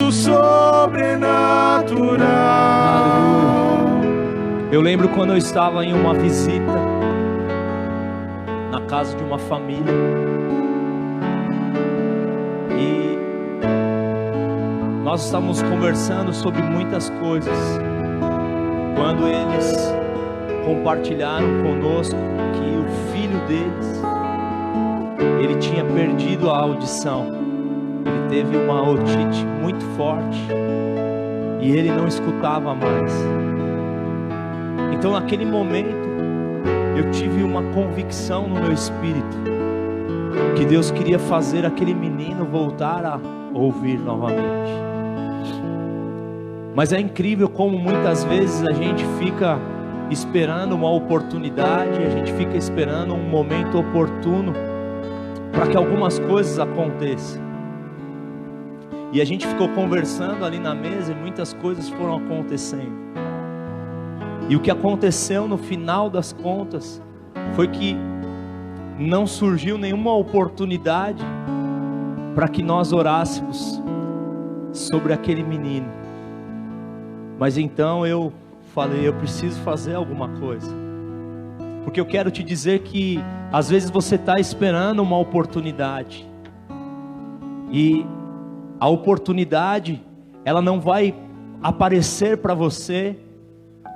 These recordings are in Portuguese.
do sobrenatural. Eu lembro quando eu estava em uma visita na casa de uma família, e nós estávamos conversando sobre muitas coisas, quando eles compartilharam conosco que o filho deles, ele tinha perdido a audição. Ele teve uma otite muito forte e ele não escutava mais. Então naquele momento eu tive uma convicção no meu espírito que Deus queria fazer aquele menino voltar a ouvir novamente. Mas é incrível como muitas vezes a gente fica esperando uma oportunidade, a gente fica esperando um momento oportuno para que algumas coisas aconteçam. E a gente ficou conversando ali na mesa e muitas coisas foram acontecendo. E o que aconteceu no final das contas foi que não surgiu nenhuma oportunidade para que nós orássemos sobre aquele menino. Mas então eu falei, eu preciso fazer alguma coisa. Porque eu quero te dizer que às vezes você está esperando uma oportunidade. E a oportunidade, ela não vai aparecer para você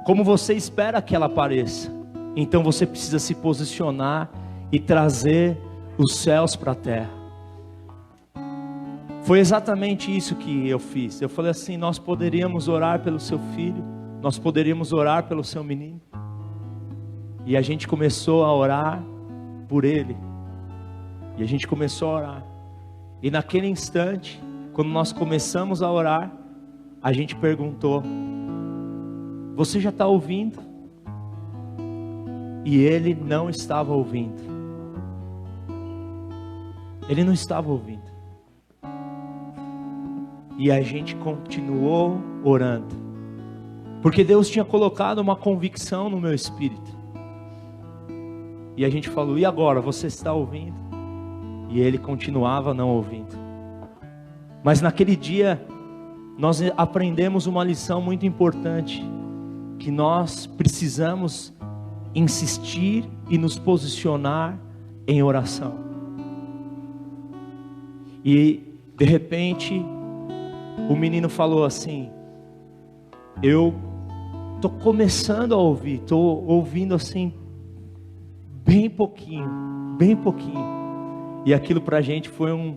como você espera que ela apareça. Então você precisa se posicionar e trazer os céus para a terra. Foi exatamente isso que eu fiz. Eu falei assim, nós poderíamos orar pelo seu filho, nós poderíamos orar pelo seu menino. E a gente começou a orar por ele. E a gente começou a orar. E naquele instante, quando nós começamos a orar, a gente perguntou, você já está ouvindo? E ele não estava ouvindo. Ele não estava ouvindo. E a gente continuou orando, porque Deus tinha colocado uma convicção no meu espírito. E a gente falou, e agora, você está ouvindo? E ele continuava não ouvindo. Mas naquele dia, nós aprendemos uma lição muito importante, que nós precisamos insistir e nos posicionar em oração. E de repente o menino falou assim, eu estou começando a ouvir, estou ouvindo assim bem pouquinho. E aquilo para a gente foi um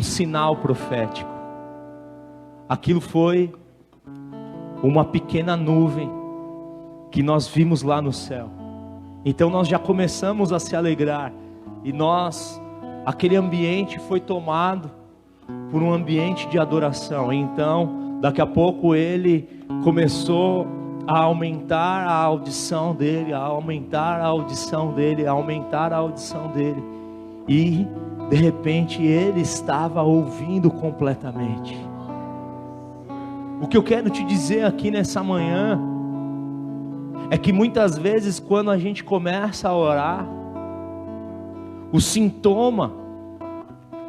sinal profético. Aquilo foi uma pequena nuvem que nós vimos lá no céu. Então nós já começamos a se alegrar. E aquele ambiente foi tomado por um ambiente de adoração. Então daqui a pouco ele começou a aumentar a audição dele, a aumentar a audição dele, a aumentar a audição dele. E de repente ele estava ouvindo completamente. O que eu quero te dizer aqui nessa manhã é que muitas vezes quando a gente começa a orar, o sintoma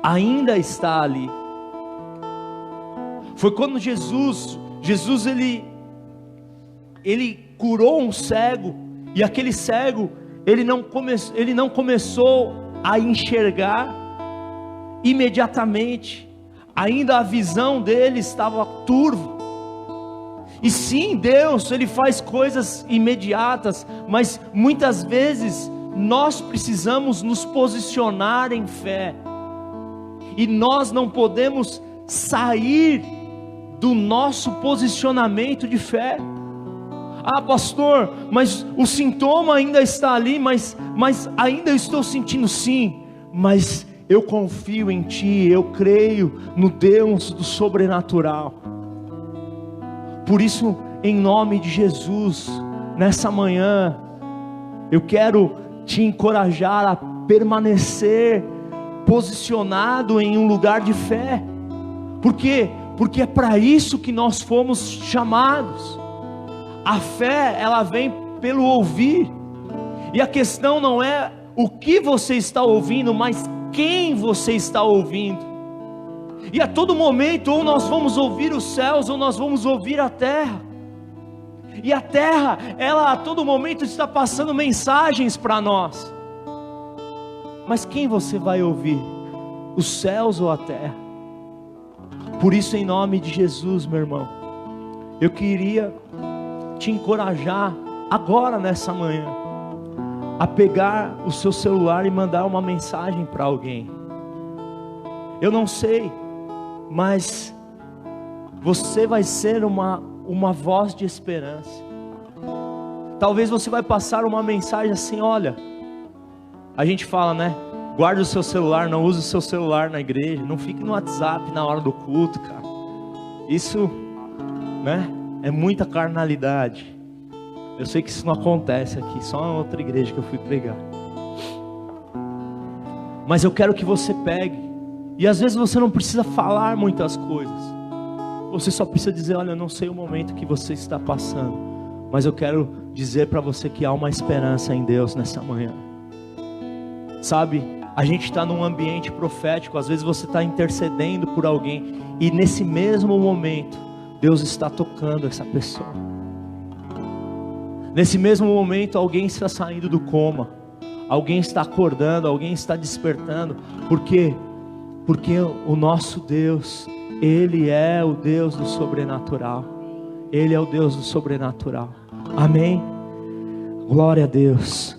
ainda está ali. Foi quando Jesus ele curou um cego, e aquele cego ele não começou a enxergar imediatamente. Ainda a visão dele estava turva. E sim, Deus, Ele faz coisas imediatas, mas muitas vezes nós precisamos nos posicionar em fé. E nós não podemos sair do nosso posicionamento de fé. Ah, pastor, mas o sintoma ainda está ali, mas ainda eu estou sentindo. Sim, mas eu confio em Ti, eu creio no Deus do sobrenatural. Por isso, em nome de Jesus, nessa manhã, eu quero te encorajar a permanecer posicionado em um lugar de fé. Por quê? Porque é para isso que nós fomos chamados. A fé, ela vem pelo ouvir. E a questão não é o que você está ouvindo, mas quem você está ouvindo. E a todo momento, ou nós vamos ouvir os céus, ou nós vamos ouvir a terra. E a terra, ela a todo momento está passando mensagens para nós. Mas quem você vai ouvir? Os céus ou a terra? Por isso, em nome de Jesus, meu irmão, eu queria te encorajar agora nessa manhã a pegar o seu celular e mandar uma mensagem para alguém. Eu não sei, mas você vai ser uma voz de esperança. Talvez você vai passar uma mensagem assim: olha, a gente fala, né? Guarde o seu celular, não use o seu celular na igreja, não fique no WhatsApp na hora do culto, cara. Isso, né? É muita carnalidade. Eu sei que isso não acontece aqui, só em outra igreja que eu fui pregar. Mas eu quero que você pegue, e às vezes você não precisa falar muitas coisas. Você só precisa dizer: olha, eu não sei o momento que você está passando, mas eu quero dizer para você que há uma esperança em Deus nessa manhã. Sabe, a gente está num ambiente profético. Às vezes você está intercedendo por alguém, e nesse mesmo momento Deus está tocando essa pessoa. Nesse mesmo momento alguém está saindo do coma, alguém está acordando, alguém está despertando. Por quê? Porque o nosso Deus, Ele é o Deus do sobrenatural. Ele é o Deus do sobrenatural. Amém? Glória a Deus.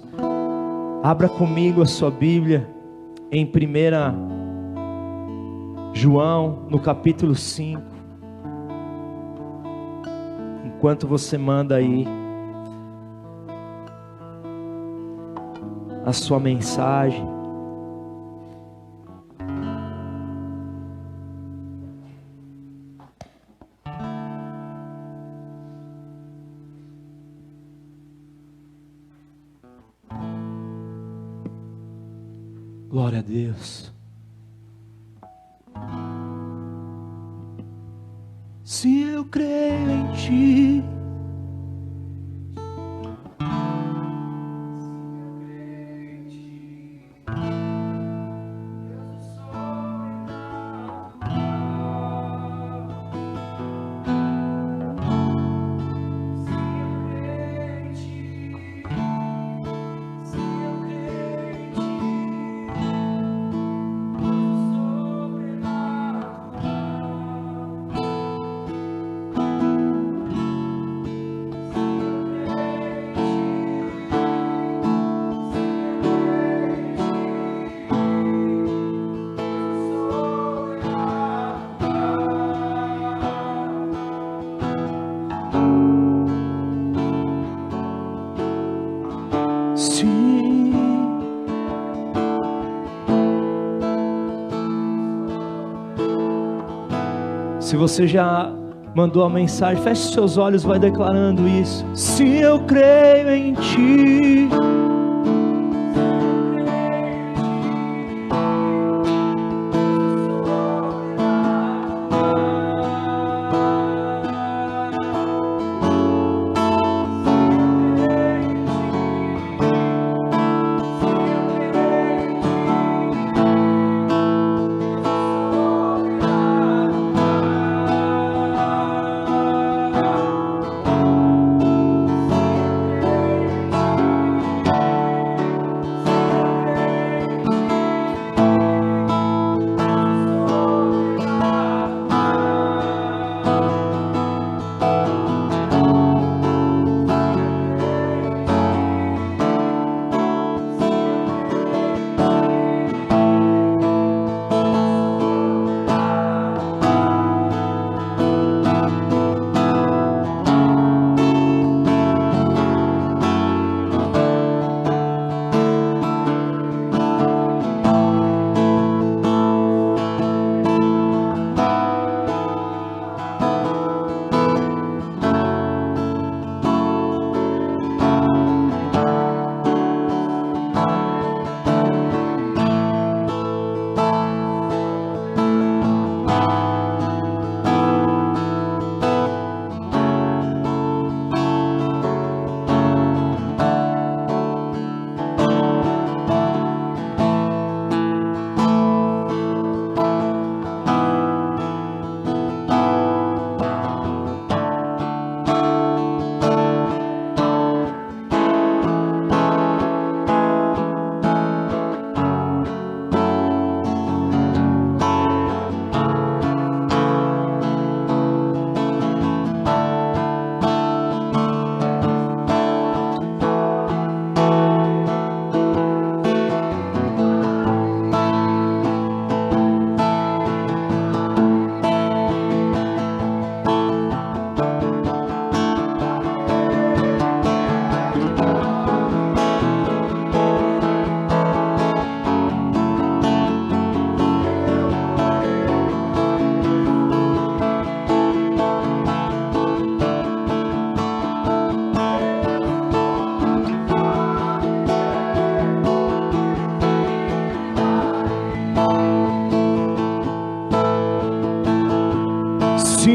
Abra comigo a sua Bíblia em 1 João, no capítulo 5. Enquanto você manda aí a sua mensagem. Glória a Deus. Se eu creio em Ti, se você já mandou a mensagem, feche seus olhos, vai declarando isso. Se eu creio em Ti,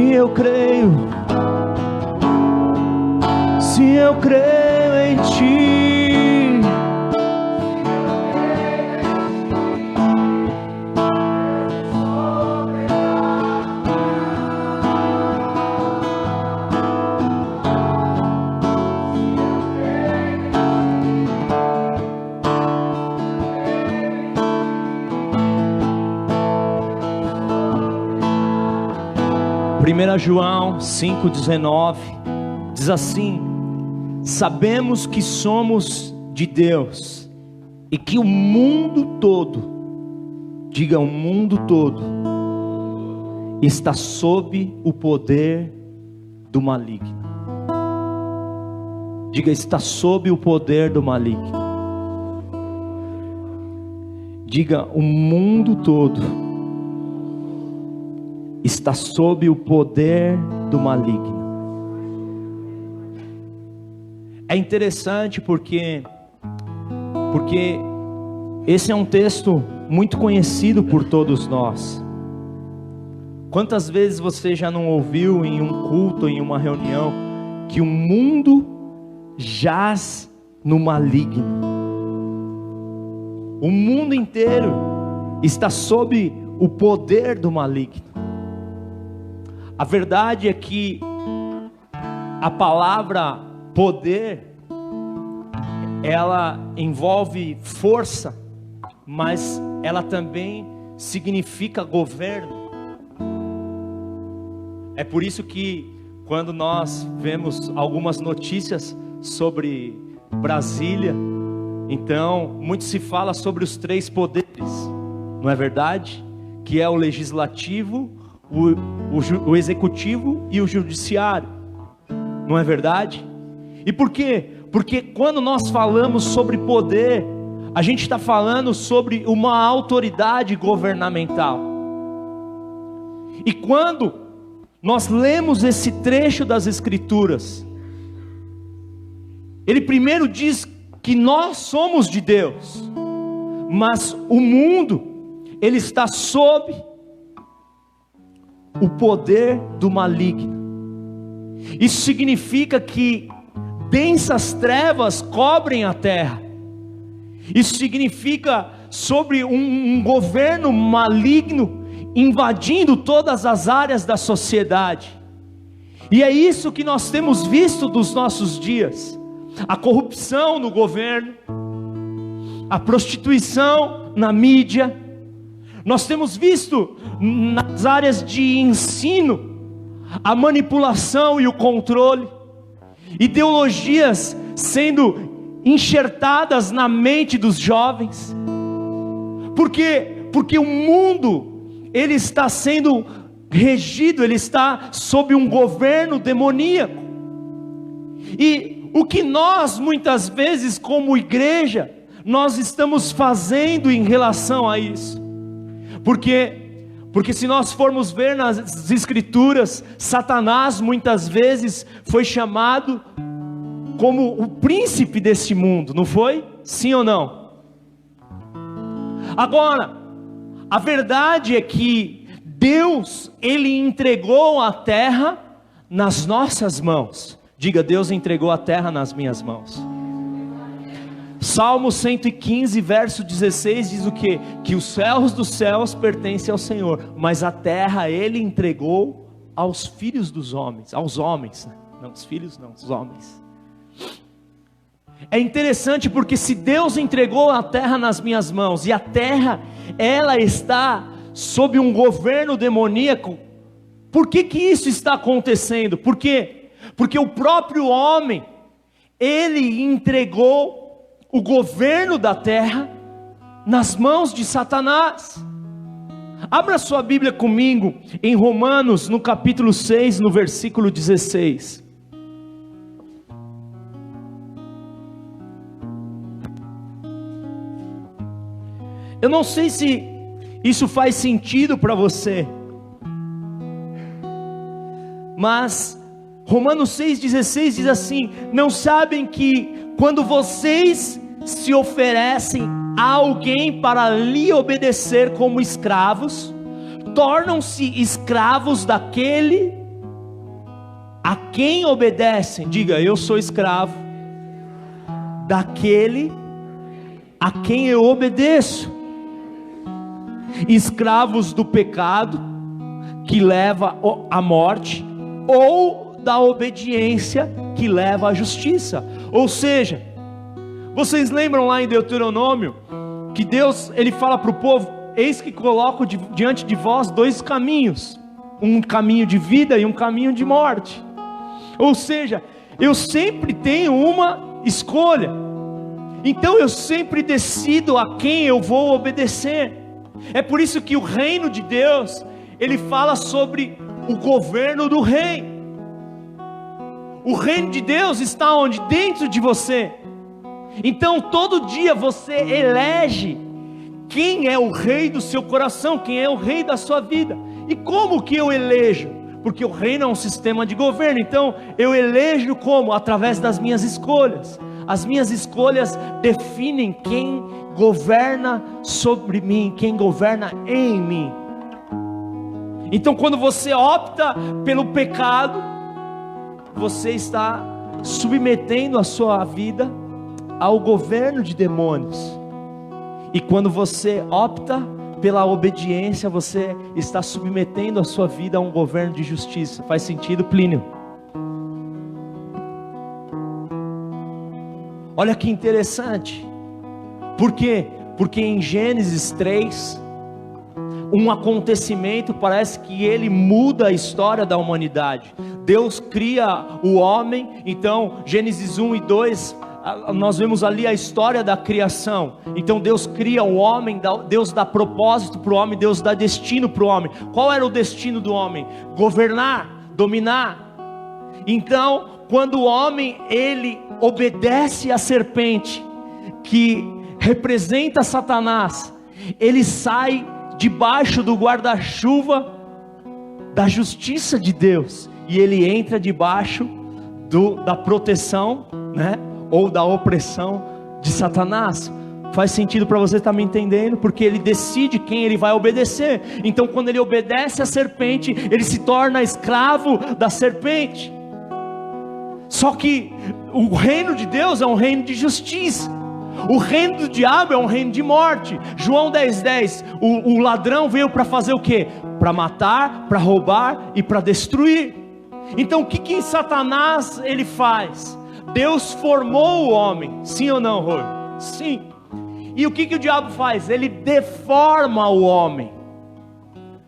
Sim, eu creio. Sim, eu creio em Ti. Primeira João 5,19 diz assim: sabemos que somos de Deus e que o mundo todo, diga o mundo todo, está sob o poder do maligno. Diga, está sob o poder do maligno. Diga, o mundo todo está sob o poder do maligno. É interessante porque esse é um texto muito conhecido por todos nós. Quantas vezes você já não ouviu em um culto, em uma reunião, que o mundo jaz no maligno? O mundo inteiro está sob o poder do maligno. A verdade é que a palavra poder, ela envolve força, mas ela também significa governo. É por isso que quando nós vemos algumas notícias sobre Brasília, então muito se fala sobre os 3 poderes, não é verdade? Que é o legislativo, o executivo e o judiciário, não é verdade? E por quê? Porque quando nós falamos sobre poder, a gente está falando sobre uma autoridade governamental. E quando nós lemos esse trecho das Escrituras, ele primeiro diz que nós somos de Deus, mas o mundo, ele está sob o poder do maligno. Isso significa que densas trevas cobrem a terra. Isso significa sobre um governo maligno invadindo todas as áreas da sociedade. E é isso que nós temos visto dos nossos dias: a corrupção no governo, a prostituição na mídia. Nós temos visto nas áreas de ensino a manipulação e o controle, ideologias sendo enxertadas na mente dos jovens. Por quê? Porque o mundo, ele está sendo regido, ele está sob um governo demoníaco. E o que nós muitas vezes como igreja, nós estamos fazendo em relação a isso? Porque se nós formos ver nas Escrituras, Satanás muitas vezes foi chamado como o príncipe desse mundo, não foi? Sim ou não? Agora, a verdade é que Deus, Ele entregou a terra nas nossas mãos. Diga, Deus entregou a terra nas minhas mãos. Salmo 115, verso 16 diz o quê? Que os céus dos céus pertencem ao Senhor, mas a terra Ele entregou aos filhos dos homens, aos homens, não os filhos não, os homens. É interessante porque se Deus entregou a terra nas minhas mãos, e a terra, ela está sob um governo demoníaco, por que isso está acontecendo? Por quê? Porque o próprio homem, ele entregou o governo da terra nas mãos de Satanás. Abra sua Bíblia comigo em Romanos, no capítulo 6, no versículo 16. Eu não sei se isso faz sentido para você, mas Romanos 6,16 diz assim: não sabem que quando vocês se oferecem a alguém para lhe obedecer como escravos, tornam-se escravos daquele a quem obedecem, diga, eu sou escravo daquele a quem eu obedeço. Escravos do pecado que leva à morte, ou da obediência que leva à justiça. Ou seja, vocês lembram lá em Deuteronômio que Deus, ele fala para o povo: eis que coloco diante de vós dois caminhos, um caminho de vida e um caminho de morte. Ou seja, eu sempre tenho uma escolha, então eu sempre decido a quem eu vou obedecer. É por isso que o reino de Deus, ele fala sobre o governo do rei. O reino de Deus está onde? Dentro de você. Então todo dia você elege quem é o rei do seu coração, quem é o rei da sua vida. E como que eu elejo? Porque o reino é um sistema de governo, então eu elejo como? Através das minhas escolhas. As minhas escolhas definem quem governa sobre mim, quem governa em mim. Então quando você opta pelo pecado, você está submetendo a sua vida ao governo de demônios. E quando você opta pela obediência, você está submetendo a sua vida a um governo de justiça. Faz sentido, Plínio? Olha que interessante. Por quê? Porque em Gênesis 3, um acontecimento parece que ele muda a história da humanidade. Deus cria o homem. Então Gênesis 1 e 2, nós vemos ali a história da criação. Então Deus cria o homem, Deus dá propósito para o homem, Deus dá destino para o homem. Qual era o destino do homem? Governar, dominar. Então quando o homem ele obedece à serpente, que representa Satanás, ele sai debaixo do guarda-chuva da justiça de Deus, e ele entra debaixo da proteção, né? Ou da opressão de Satanás. Faz sentido para você estar me entendendo? Porque ele decide quem ele vai obedecer. Então quando ele obedece à serpente, ele se torna escravo da serpente. Só que o reino de Deus é um reino de justiça. O reino do diabo é um reino de morte. João 10:10, o ladrão veio para fazer o quê? Para matar, para roubar e para destruir. Então o que Satanás ele faz? Deus formou o homem, sim ou não, Rui? Sim. E o que o diabo faz? Ele deforma o homem.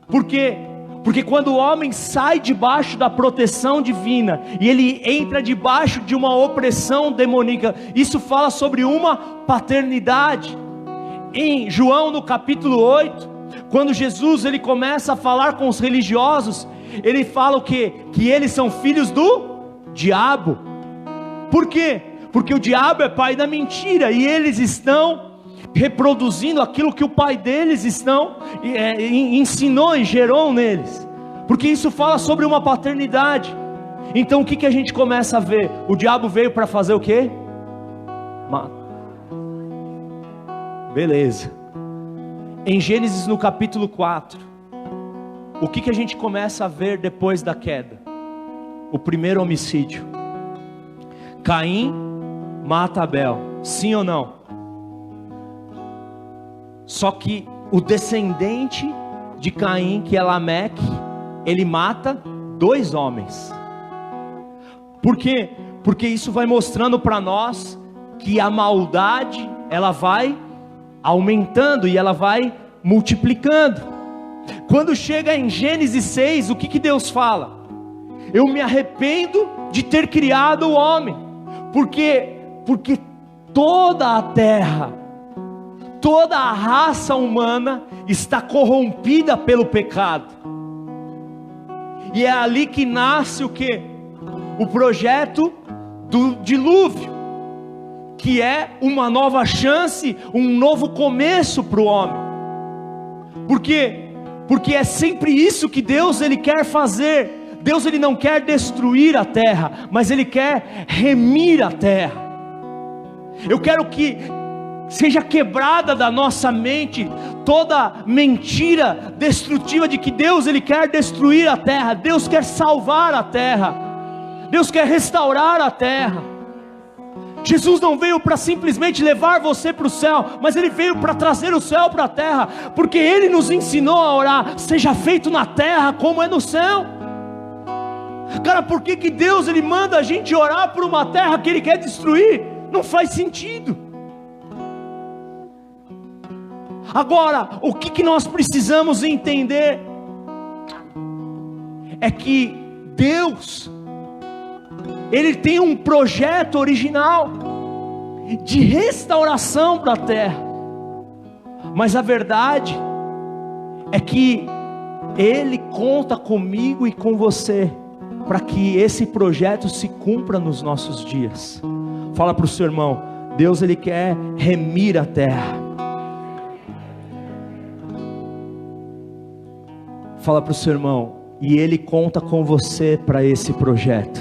Por quê? Porque quando o homem sai debaixo da proteção divina e ele entra debaixo de uma opressão demoníaca, isso fala sobre uma paternidade. Em João no capítulo 8, quando Jesus ele começa a falar com os religiosos, ele fala o quê? Que eles são filhos do diabo. Por quê? Porque o diabo é pai da mentira, e eles estão reproduzindo aquilo que o pai deles ensinou e gerou neles. Porque isso fala sobre uma paternidade. Então o que a gente começa a ver? O diabo veio para fazer o quê? Beleza. Em Gênesis no capítulo 4, o que a gente começa a ver depois da queda? O primeiro homicídio. Caim mata Abel, sim ou não? Só que o descendente de Caim, que é Lameque, ele mata 2 homens. Por quê? Porque isso vai mostrando para nós que a maldade, ela vai aumentando e ela vai multiplicando. Quando chega em Gênesis 6, o que Deus fala? Eu me arrependo de ter criado o homem, porque toda a terra, toda a raça humana está corrompida pelo pecado. E é ali que nasce o quê? O projeto do dilúvio, que é uma nova chance, um novo começo para o homem. Por quê? Porque é sempre isso que Deus ele quer fazer. Deus ele não quer destruir a terra, mas ele quer remir a terra. Eu quero que seja quebrada da nossa mente toda mentira destrutiva de que Deus ele quer destruir a terra. Deus quer salvar a terra. Deus quer restaurar a terra. Jesus não veio para simplesmente levar você para o céu, mas Ele veio para trazer o céu para a terra, porque Ele nos ensinou a orar: seja feito na terra como é no céu. Cara, por que Deus Ele manda a gente orar por uma terra que Ele quer destruir? Não faz sentido. Agora, o que nós precisamos entender é que Deus, Ele tem um projeto original de restauração para a terra, mas a verdade é que Ele conta comigo e com você para que esse projeto se cumpra nos nossos dias. Fala para o seu irmão: Deus Ele quer remir a terra. Fala para o seu irmão: e Ele conta com você para esse projeto.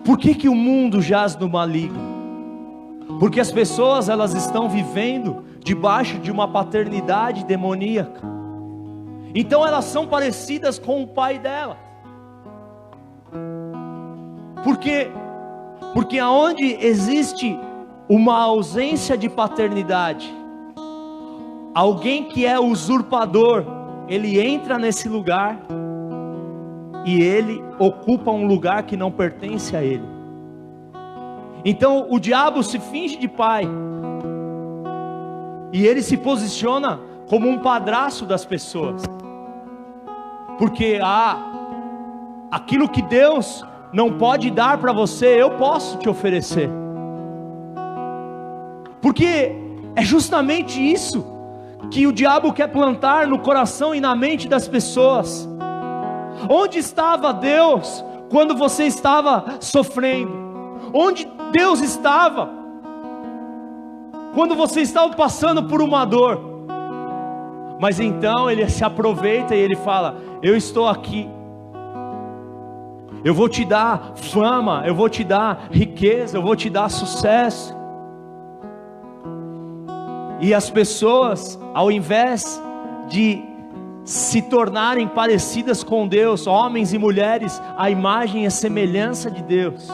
Por que o mundo jaz no maligno? Porque as pessoas, elas estão vivendo debaixo de uma paternidade demoníaca. Então elas são parecidas com o pai dela. Por quê? Porque aonde existe uma ausência de paternidade, alguém que é usurpador, ele entra nesse lugar e ele ocupa um lugar que não pertence a ele. Então o diabo se finge de pai e ele se posiciona como um padrasto das pessoas, porque aquilo que Deus não pode dar para você, eu posso te oferecer. Porque é justamente isso que o diabo quer plantar no coração e na mente das pessoas. Onde estava Deus quando você estava sofrendo? Onde Deus estava quando você estava passando por uma dor? Mas então Ele se aproveita e Ele fala: eu estou aqui, eu vou te dar fama, eu vou te dar riqueza, eu vou te dar sucesso. E as pessoas, ao invés de se tornarem parecidas com Deus, homens e mulheres, a imagem e a semelhança de Deus,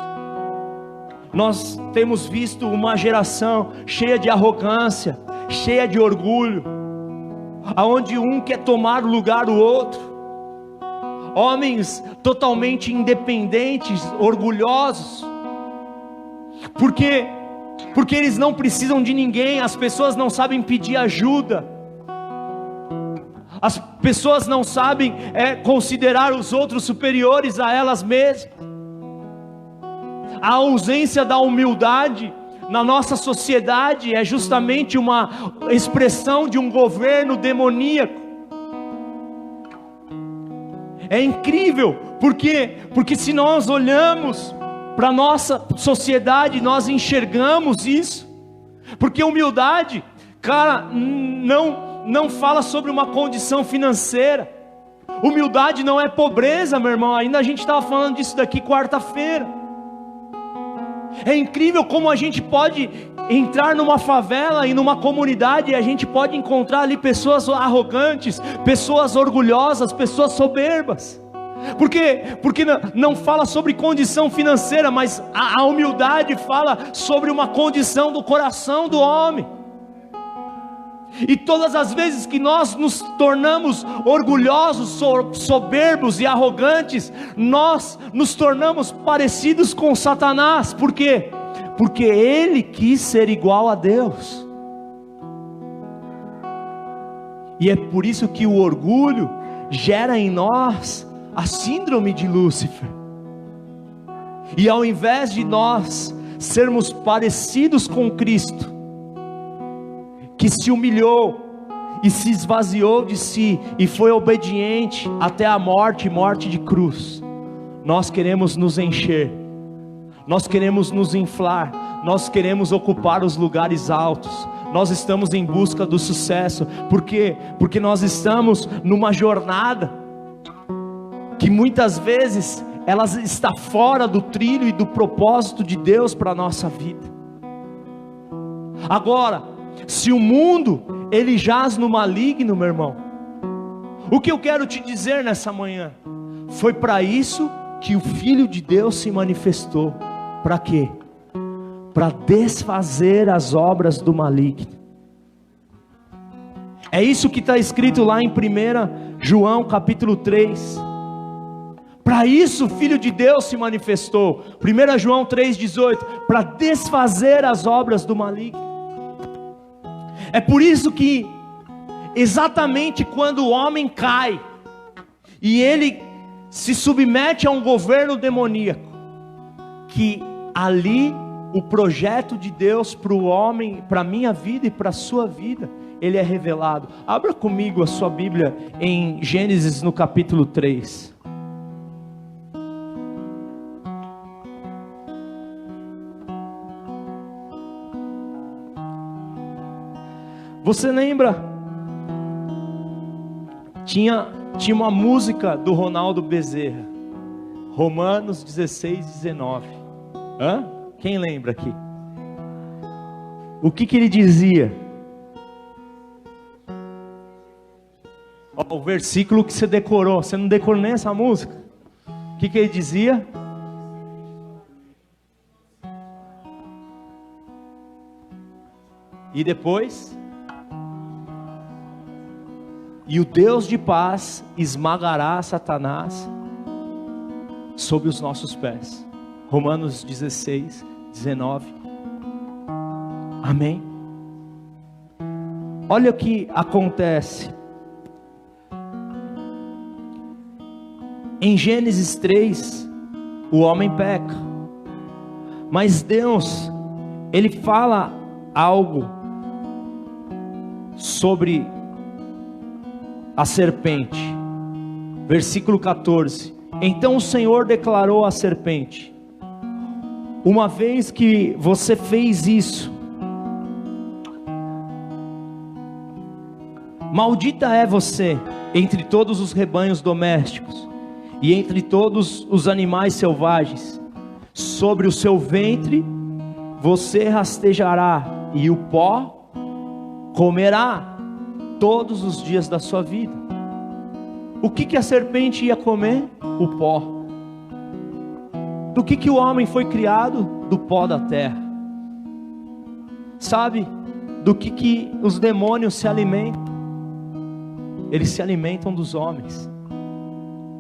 nós temos visto uma geração cheia de arrogância, cheia de orgulho, aonde um quer tomar o lugar do outro, homens totalmente independentes, orgulhosos, porque eles não precisam de ninguém. As pessoas não sabem pedir ajuda, as pessoas não sabem considerar os outros superiores a elas mesmas. A ausência da humildade na nossa sociedade é justamente uma expressão de um governo demoníaco. É incrível, porque se nós olhamos para a nossa sociedade, nós enxergamos isso. Porque humildade, cara, não fala sobre uma condição financeira. Humildade não é pobreza, meu irmão. Ainda a gente estava falando disso daqui quarta-feira. É incrível como a gente pode entrar numa favela e numa comunidade e a gente pode encontrar ali pessoas arrogantes, pessoas orgulhosas, pessoas soberbas. Porque não fala sobre condição financeira, mas a humildade fala sobre uma condição do coração do homem. E todas as vezes que nós nos tornamos orgulhosos, soberbos e arrogantes, nós nos tornamos parecidos com Satanás. Por quê? Porque ele quis ser igual a Deus. E é por isso que o orgulho gera em nós a síndrome de Lúcifer. E ao invés de nós sermos parecidos com Cristo, que se humilhou e se esvaziou de si e foi obediente até a morte de cruz, nós queremos nos encher, nós queremos nos inflar, nós queremos ocupar os lugares altos, nós estamos em busca do sucesso. Por quê? Porque nós estamos numa jornada que muitas vezes ela está fora do trilho e do propósito de Deus para a nossa vida. Agora, se o mundo ele jaz no maligno, meu irmão, O que eu quero te dizer nessa manhã, foi para isso que o Filho de Deus se manifestou. Para quê? Para desfazer as obras do maligno. É isso que está escrito lá em 1 João capítulo 3. Para isso o Filho de Deus se manifestou. 1 João 3,18. Para desfazer as obras do maligno. É por isso que, exatamente quando o homem cai, e ele se submete a um governo demoníaco, que ali o projeto de Deus para o homem, para a minha vida e para a sua vida, ele é revelado. Abra comigo a sua Bíblia em Gênesis no capítulo 3. Você lembra? Tinha uma música do Ronaldo Bezerra, Romanos 16:19. Quem lembra aqui? O que ele dizia? O versículo que você decorou. Você não decorou nem essa música? O que ele dizia? E depois? E o Deus de paz esmagará Satanás sob os nossos pés. Romanos 16:19. Amém? Olha o que acontece. Em Gênesis 3, o homem peca. Mas Deus, Ele fala algo sobre a serpente. Versículo 14. Então o Senhor declarou à serpente: uma vez que você fez isso, maldita é você entre todos os rebanhos domésticos e entre todos os animais selvagens. Sobre o seu ventre você rastejará e o pó comerá todos os dias da sua vida. O que a serpente ia comer? O pó. Do que o homem foi criado? Do pó da terra. Sabe? Do que os demônios se alimentam? Eles se alimentam dos homens.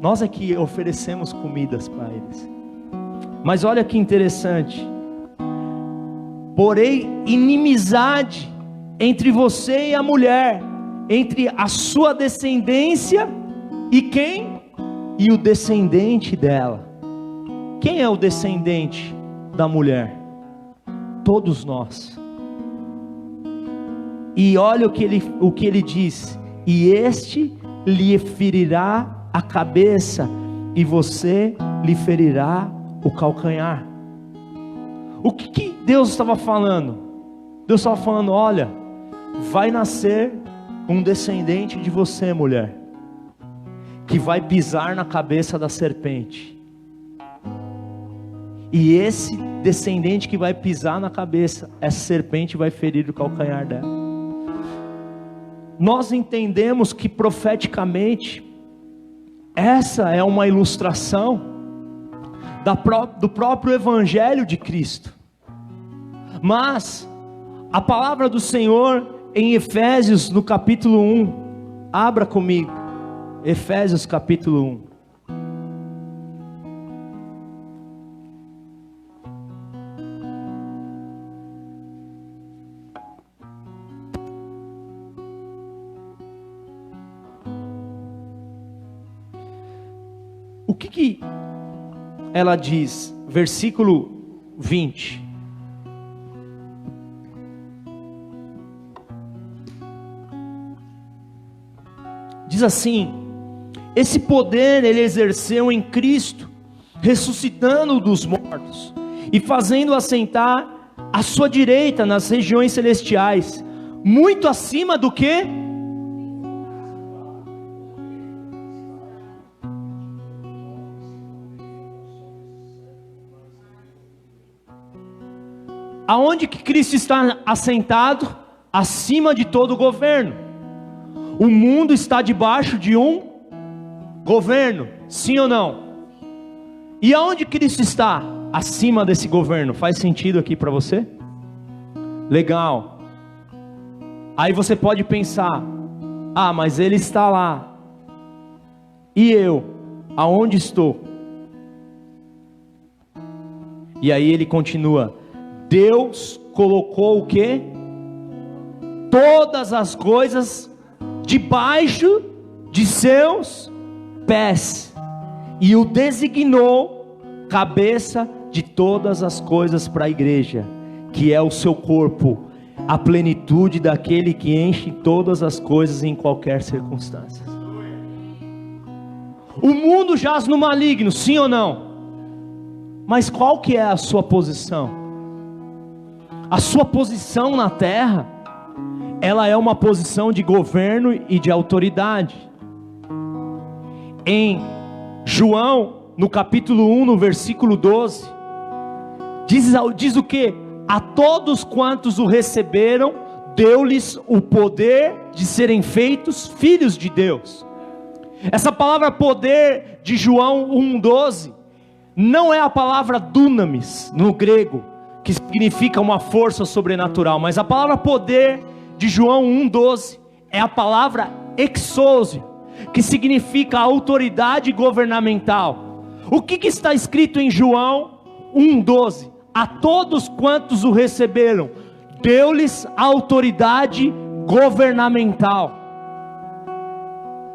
Nós é que oferecemos comidas para eles. Mas olha que interessante. Porém, inimizade entre você e a mulher, entre a sua descendência e quem? E o descendente dela. Quem é o descendente da mulher? Todos nós. E olha o que ele diz: e este lhe ferirá a cabeça, e você lhe ferirá o calcanhar. O que Deus estava falando? Deus estava falando: olha, vai nascer um descendente de você, mulher, que vai pisar na cabeça da serpente. E esse descendente que vai pisar na cabeça, essa serpente vai ferir o calcanhar dela. Nós entendemos que profeticamente essa é uma ilustração do próprio Evangelho de Cristo. Mas a palavra do Senhor em Efésios no capítulo 1, abra comigo, Efésios capítulo 1. O que ela diz? Versículo 20. Diz assim: esse poder ele exerceu em Cristo, ressuscitando-o dos mortos e fazendo assentar à sua direita nas regiões celestiais, muito acima do que? Aonde que Cristo está assentado? Acima de todo o governo. O mundo está debaixo de um governo, sim ou não? E aonde Cristo está? Acima desse governo. Faz sentido aqui para você? Legal. Aí você pode pensar: ah, mas Ele está lá. E eu? Aonde estou? E aí ele continua: Deus colocou o quê? Todas as coisas debaixo de seus pés, e o designou cabeça de todas as coisas para a igreja, que é o seu corpo, a plenitude daquele que enche todas as coisas em qualquer circunstância. O mundo jaz no maligno, sim ou não? Mas qual que é a sua posição? A sua posição na terra, ela é uma posição de governo e de autoridade. Em João, no capítulo 1, no versículo 12, diz o que? A todos quantos o receberam, deu-lhes o poder de serem feitos filhos de Deus. Essa palavra poder de João 1,12 não é a palavra dunamis no grego, que significa uma força sobrenatural, mas a palavra poder de João 1,12 é a palavra exousia, que significa autoridade governamental. O que está escrito em João 1,12? A todos quantos o receberam, deu-lhes autoridade governamental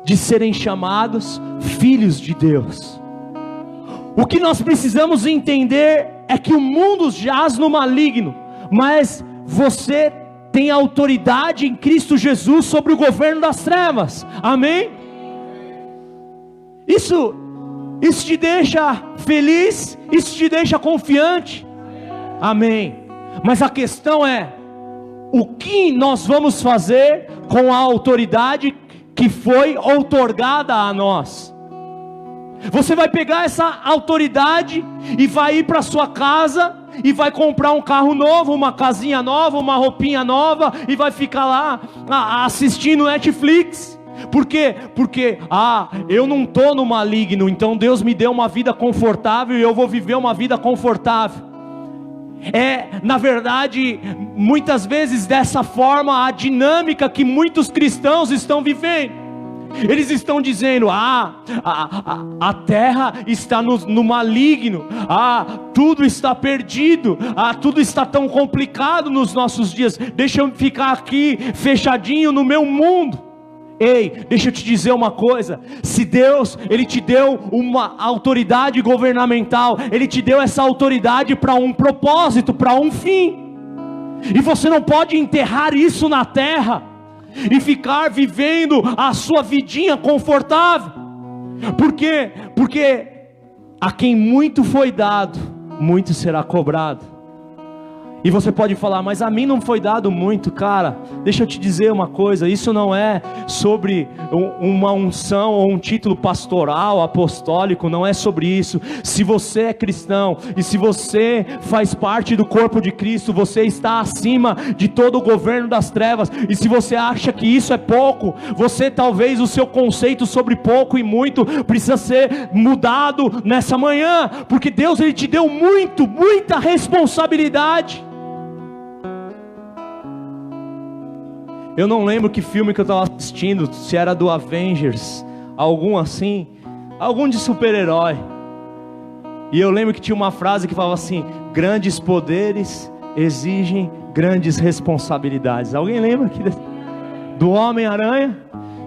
de serem chamados filhos de Deus. O que nós precisamos entender é que o mundo jaz no maligno, mas você tem autoridade em Cristo Jesus sobre o governo das trevas. Amém? Isso te deixa feliz? Isso te deixa confiante? Amém. Mas a questão é: o que nós vamos fazer com a autoridade que foi outorgada a nós? Você vai pegar essa autoridade e vai ir para sua casa e vai comprar um carro novo, uma casinha nova, uma roupinha nova, e vai ficar lá assistindo Netflix. Por quê? Porque eu não estou no maligno, então Deus me deu uma vida confortável e eu vou viver uma vida confortável. Na verdade, muitas vezes dessa forma a dinâmica que muitos cristãos estão vivendo. Eles estão dizendo: a terra está no maligno, tudo está perdido, tudo está tão complicado nos nossos dias, deixa eu ficar aqui fechadinho no meu mundo. Ei, deixa eu te dizer uma coisa: se Deus, Ele te deu uma autoridade governamental, Ele te deu essa autoridade para um propósito, para um fim, e você não pode enterrar isso na terra e ficar vivendo a sua vidinha confortável. Por quê? Porque a quem muito foi dado, muito será cobrado. E você pode falar: mas a mim não foi dado muito. Cara, deixa eu te dizer uma coisa: isso não é sobre uma unção ou um título pastoral, apostólico, não é sobre isso. Se você é cristão e se você faz parte do corpo de Cristo, você está acima de todo o governo das trevas. E se você acha que isso é pouco, talvez o seu conceito sobre pouco e muito precisa ser mudado nessa manhã, porque Deus, Ele te deu muita responsabilidade. Eu não lembro que filme que eu estava assistindo, se era do Avengers, algum assim, algum de super-herói. E eu lembro que tinha uma frase que falava assim: grandes poderes exigem grandes responsabilidades. Alguém lembra aqui do Homem-Aranha?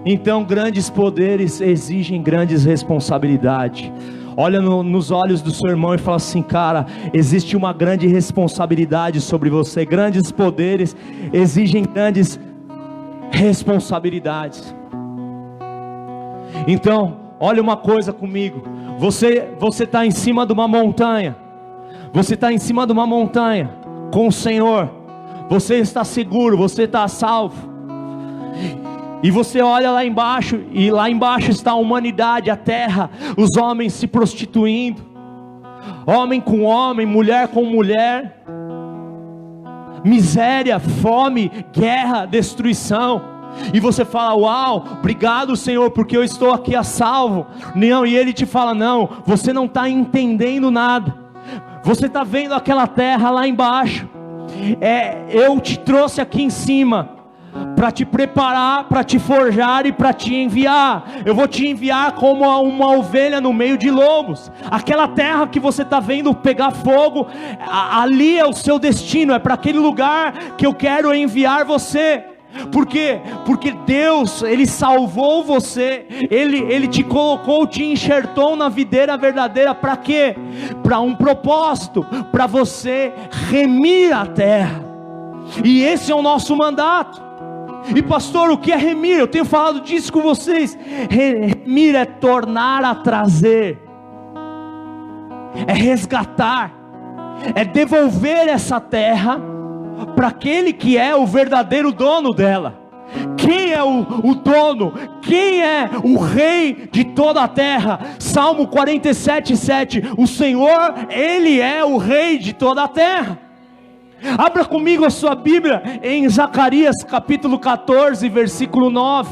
Então, grandes poderes exigem grandes responsabilidades. Olha nos olhos do seu irmão e fala assim: cara, existe uma grande responsabilidade sobre você. Grandes poderes exigem grandes responsabilidades. Então, olha uma coisa comigo: você está em cima de uma montanha, você está em cima de uma montanha com o Senhor, você está seguro, você está a salvo, e você olha lá embaixo, e lá embaixo está a humanidade, a terra, os homens se prostituindo, homem com homem, mulher com mulher, miséria, fome, guerra, destruição. E você fala: uau, obrigado Senhor, porque eu estou aqui a salvo. Não, e Ele te fala: não, você não está entendendo nada. Você está vendo aquela terra lá embaixo. Eu te trouxe aqui em cima para te preparar, para te forjar e para te enviar. Eu vou te enviar como uma ovelha no meio de lobos. Aquela terra que você está vendo pegar fogo, ali é o seu destino, é para aquele lugar que eu quero enviar você. Por quê? Porque Deus, Ele salvou você, Ele te colocou, te enxertou na videira verdadeira. Para quê? Para um propósito, para você remir a terra. E esse é o nosso mandato. E pastor, o que é remir? Eu tenho falado disso com vocês. Remir é tornar a trazer, é resgatar, é devolver essa terra para aquele que é o verdadeiro dono dela. Quem é o dono? Quem é o rei de toda a terra? Salmo 47:7. O Senhor, Ele é o rei de toda a terra. Abra comigo a sua Bíblia em Zacarias capítulo 14, versículo 9.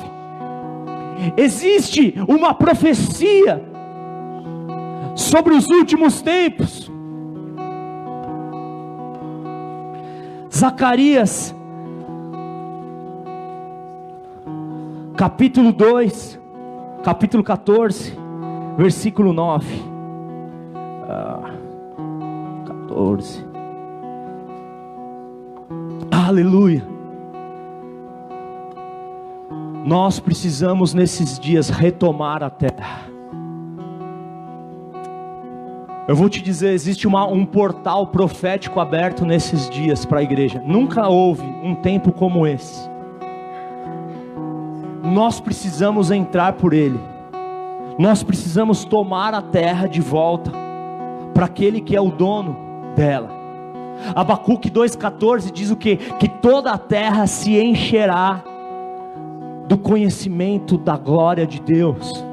Existe uma profecia sobre os últimos tempos. Zacarias capítulo 2, capítulo 14, versículo 9. 14. Aleluia. Nós precisamos nesses dias retomar a terra. Eu vou te dizer, existe um portal profético aberto nesses dias para a igreja. Nunca houve um tempo como esse. Nós precisamos entrar por ele. Nós precisamos tomar a terra de volta para aquele que é o dono dela. Abacuque 2,14 diz o quê? Que toda a terra se encherá do conhecimento da glória de Deus.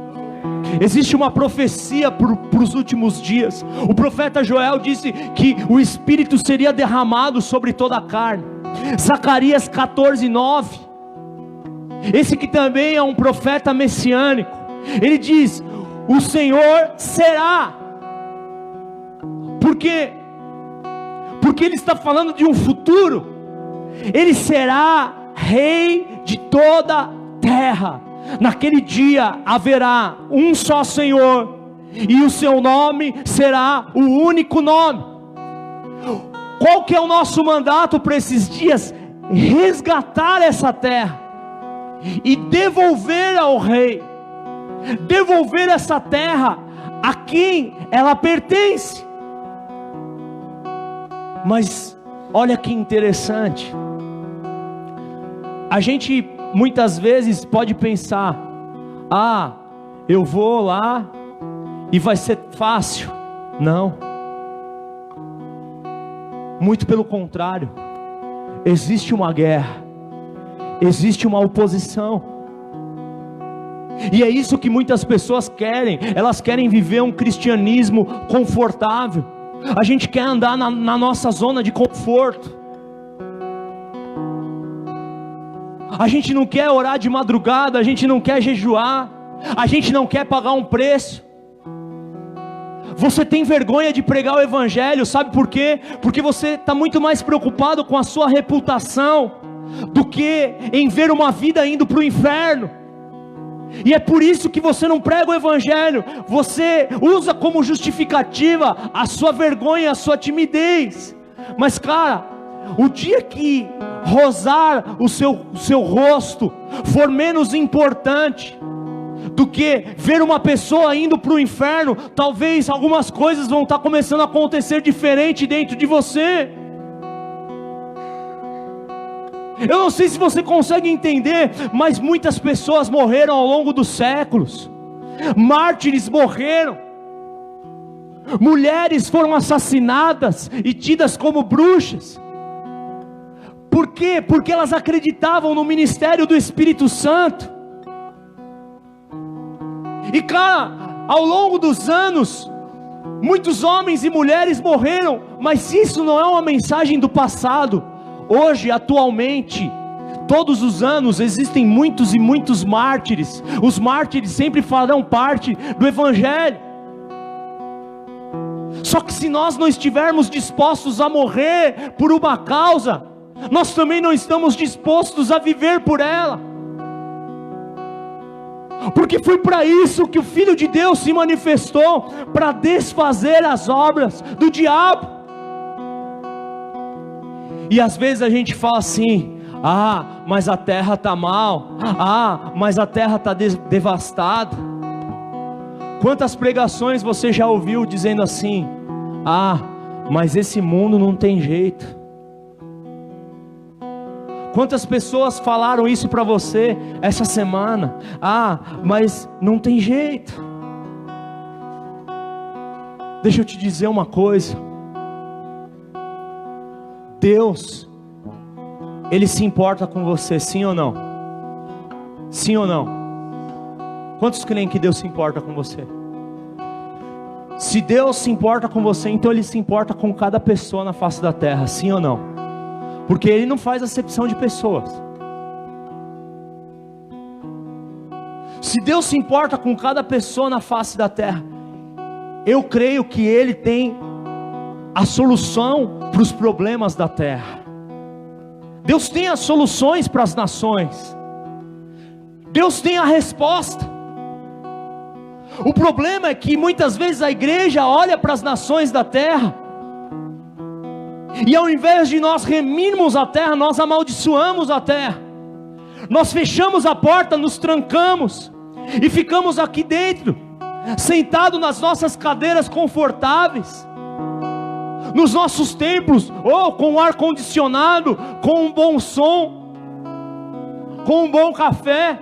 Existe uma profecia para os últimos dias. O profeta Joel disse que o Espírito seria derramado sobre toda a carne. Zacarias 14:9. Esse que também é um profeta messiânico. Ele diz: o Senhor será. Por quê? Porque ele está falando de um futuro. Ele será rei de toda a terra. Naquele dia haverá um só Senhor, e o seu nome será o único nome. Qual que é o nosso mandato para esses dias? Resgatar essa terra e devolver ao rei, devolver essa terra a quem ela pertence. Mas olha que interessante, a gente muitas vezes pode pensar: ah, eu vou lá e vai ser fácil. Não, muito pelo contrário. Existe uma guerra, existe uma oposição. E é isso que muitas pessoas querem. Elas querem viver um cristianismo confortável. A gente quer andar na nossa zona de conforto. A gente não quer orar de madrugada, a gente não quer jejuar, a gente não quer pagar um preço. Você tem vergonha de pregar o Evangelho, sabe por quê? Porque você está muito mais preocupado com a sua reputação do que em ver uma vida indo para o inferno. E é por isso que você não prega o Evangelho. Você usa como justificativa a sua vergonha, a sua timidez. Mas cara, o dia que rosar o seu rosto for menos importante do que ver uma pessoa indo para o inferno, talvez algumas coisas vão estar começando a acontecer diferente dentro de você. Eu não sei se você consegue entender, mas muitas pessoas morreram ao longo dos séculos. Mártires morreram. Mulheres foram assassinadas e tidas como bruxas. Por quê? Porque elas acreditavam no ministério do Espírito Santo. E cara, ao longo dos anos, muitos homens e mulheres morreram. Mas isso não é uma mensagem do passado. Hoje, atualmente, Todos os anos existem muitos e muitos mártires. Os mártires sempre farão parte do Evangelho. Só que se nós não estivermos dispostos a morrer por uma causa, nós também não estamos dispostos a viver por ela. Porque foi para isso que o Filho de Deus se manifestou, para desfazer as obras do diabo. E às vezes a gente fala assim: mas a terra está mal, mas a terra está devastada. Quantas pregações você já ouviu dizendo assim: mas esse mundo não tem jeito? Quantas pessoas falaram isso para você essa semana? Mas não tem jeito. Deixa eu te dizer uma coisa. Deus, Ele se importa com você, sim ou não? Sim ou não? Quantos creem que Deus se importa com você? Se Deus se importa com você, então Ele se importa com cada pessoa na face da terra, sim ou não? Porque Ele não faz acepção de pessoas. Se Deus se importa com cada pessoa na face da terra, eu creio que Ele tem a solução para os problemas da terra. Deus tem as soluções para as nações. Deus tem a resposta. O problema é que muitas vezes a igreja olha para as nações da terra, e ao invés de nós remirmos a terra, nós amaldiçoamos a terra. Nós fechamos a porta, nos trancamos, e ficamos aqui dentro, sentados nas nossas cadeiras confortáveis, nos nossos templos, com ar-condicionado, com um bom som, com um bom café.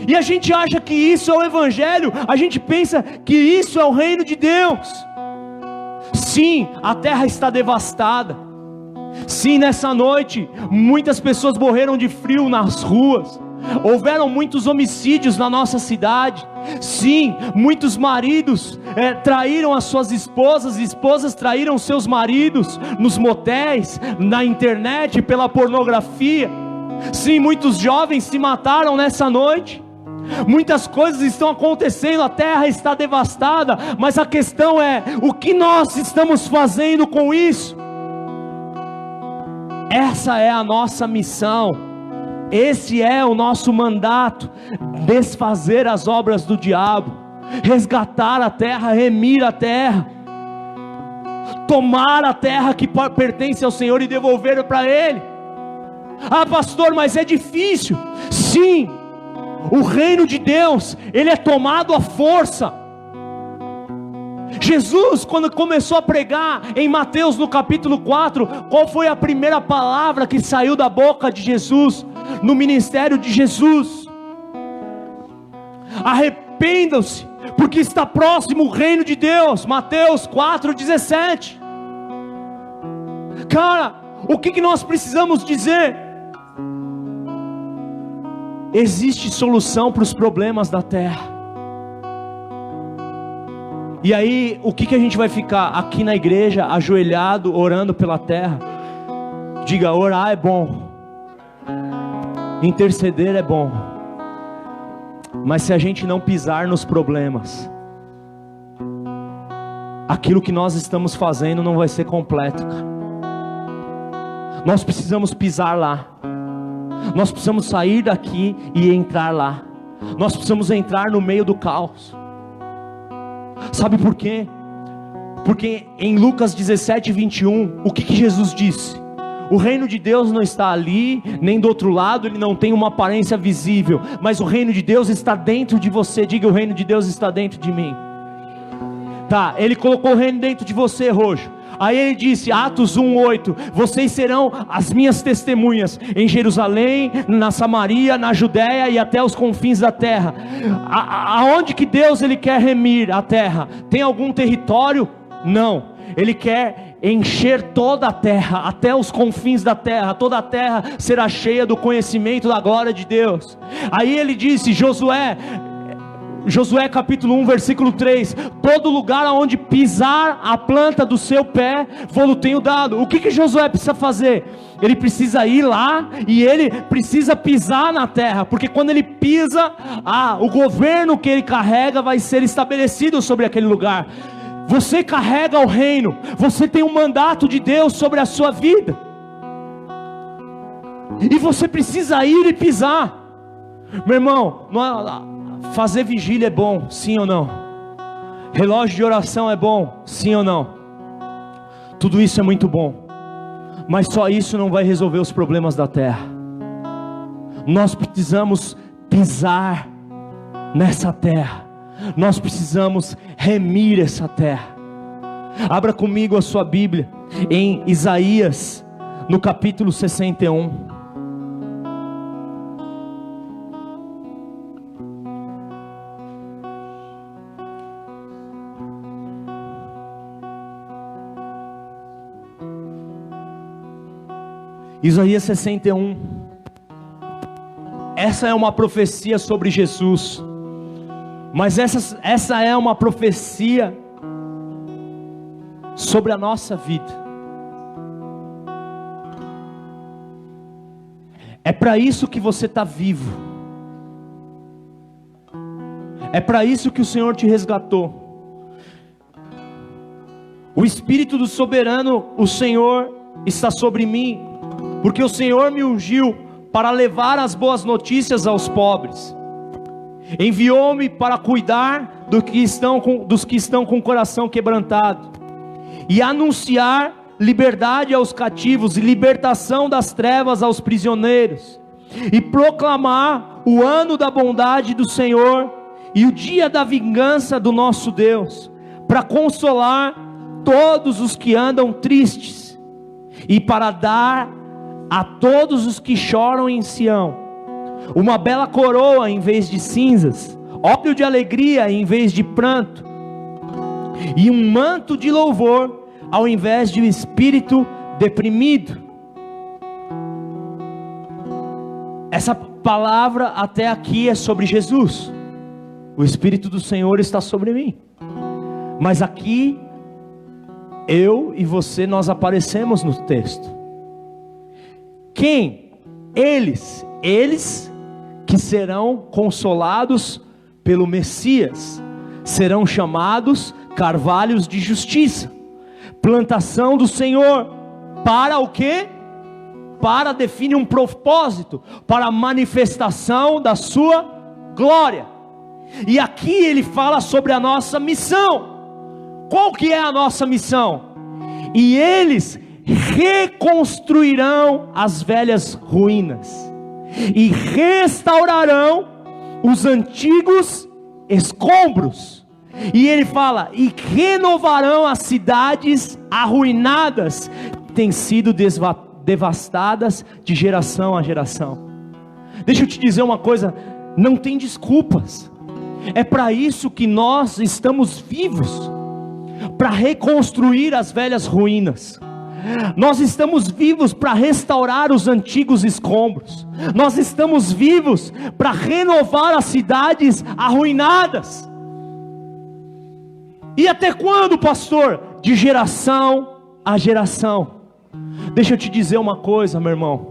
E a gente acha que isso é o Evangelho, a gente pensa que isso é o reino de Deus. Sim, a terra está devastada. Sim, nessa noite, muitas pessoas morreram de frio nas ruas. Houveram muitos homicídios na nossa cidade. Sim, muitos maridos traíram as suas esposas, esposas traíram seus maridos nos motéis, na internet, pela pornografia. Sim, muitos jovens se mataram nessa noite. Muitas coisas estão acontecendo, a terra está devastada, mas a questão é: o que nós estamos fazendo com isso? Essa é a nossa missão, esse é o nosso mandato: desfazer as obras do diabo, resgatar a terra, remir a terra, tomar a terra que pertence ao Senhor e devolver para Ele. Pastor, mas é difícil. Sim, o reino de Deus, ele é tomado à força. Jesus, quando começou a pregar em Mateus no capítulo 4, qual foi a primeira palavra que saiu da boca de Jesus, no ministério de Jesus? Arrependam-se, porque está próximo o reino de Deus. Mateus 4:17. Cara, o que nós precisamos dizer? Existe solução para os problemas da terra. E aí, o que a gente vai ficar aqui na igreja, ajoelhado, orando pela terra? Diga: orar é bom, interceder é bom, mas se a gente não pisar nos problemas, aquilo que nós estamos fazendo não vai ser completo, cara. Nós precisamos pisar lá. Nós precisamos sair daqui e entrar lá. Nós precisamos entrar no meio do caos. Sabe por quê? Porque em Lucas 17:21, o que Jesus disse? O reino de Deus não está ali, nem do outro lado, ele não tem uma aparência visível, mas o reino de Deus está dentro de você. Diga: o reino de Deus está dentro de mim. Tá, ele colocou o reino dentro de você, Roxo. Aí ele disse, Atos 1:8, vocês serão as minhas testemunhas em Jerusalém, na Samaria, na Judéia e até os confins da terra. Aonde que Deus ele quer remir a terra? Tem algum território? Não, ele quer encher toda a terra, até os confins da terra. Toda a terra será cheia do conhecimento da glória de Deus. Aí ele disse, Josué capítulo 1 versículo 3, todo lugar onde pisar a planta do seu pé, vou-lo tenho dado. O que Josué precisa fazer? ele precisa ir lá e ele precisa pisar na terra, porque quando ele pisa, o governo que ele carrega vai ser estabelecido sobre aquele lugar. Você carrega o reino, você tem um mandato de Deus sobre a sua vida, e você precisa ir e pisar. Meu irmão, fazer vigília é bom, sim ou não? Relógio de oração é bom, sim ou não? Tudo isso é muito bom, mas só isso não vai resolver os problemas da terra. Nós precisamos pisar nessa terra, nós precisamos remir essa terra. Abra comigo a sua Bíblia em Isaías, no capítulo 61. Isaías 61, essa é uma profecia sobre Jesus, mas essa é uma profecia sobre a nossa vida. É para isso que você está vivo, é para isso que o Senhor te resgatou. O Espírito do Soberano, o Senhor, está sobre mim, porque o Senhor me ungiu para levar as boas notícias aos pobres. Enviou-me para cuidar dos que estão com o coração quebrantado, e anunciar liberdade aos cativos e libertação das trevas aos prisioneiros, e proclamar o ano da bondade do Senhor e o dia da vingança do nosso Deus, para consolar todos os que andam tristes, e para dar a todos os que choram em Sião uma bela coroa em vez de cinzas, óleo de alegria em vez de pranto, e um manto de louvor ao invés de um espírito deprimido. Essa palavra até aqui é sobre Jesus. O Espírito do Senhor está sobre mim, mas aqui eu e você, nós aparecemos no texto. Quem? Eles que serão consolados pelo Messias, serão chamados carvalhos de justiça, plantação do Senhor, para o quê? Para definir um propósito, para a manifestação da sua glória. E aqui ele fala sobre a nossa missão. Qual que é a nossa missão? E eles reconstruirão as velhas ruínas e restaurarão os antigos escombros. E ele fala, e renovarão as cidades arruinadas, que têm sido devastadas de geração a geração. Deixa eu te dizer uma coisa, não tem desculpas. É para isso que nós estamos vivos, para reconstruir as velhas ruínas. Nós estamos vivos para restaurar os antigos escombros. Nós estamos vivos para renovar as cidades arruinadas. E até quando, pastor? De geração a geração. Deixa eu te dizer uma coisa, meu irmão.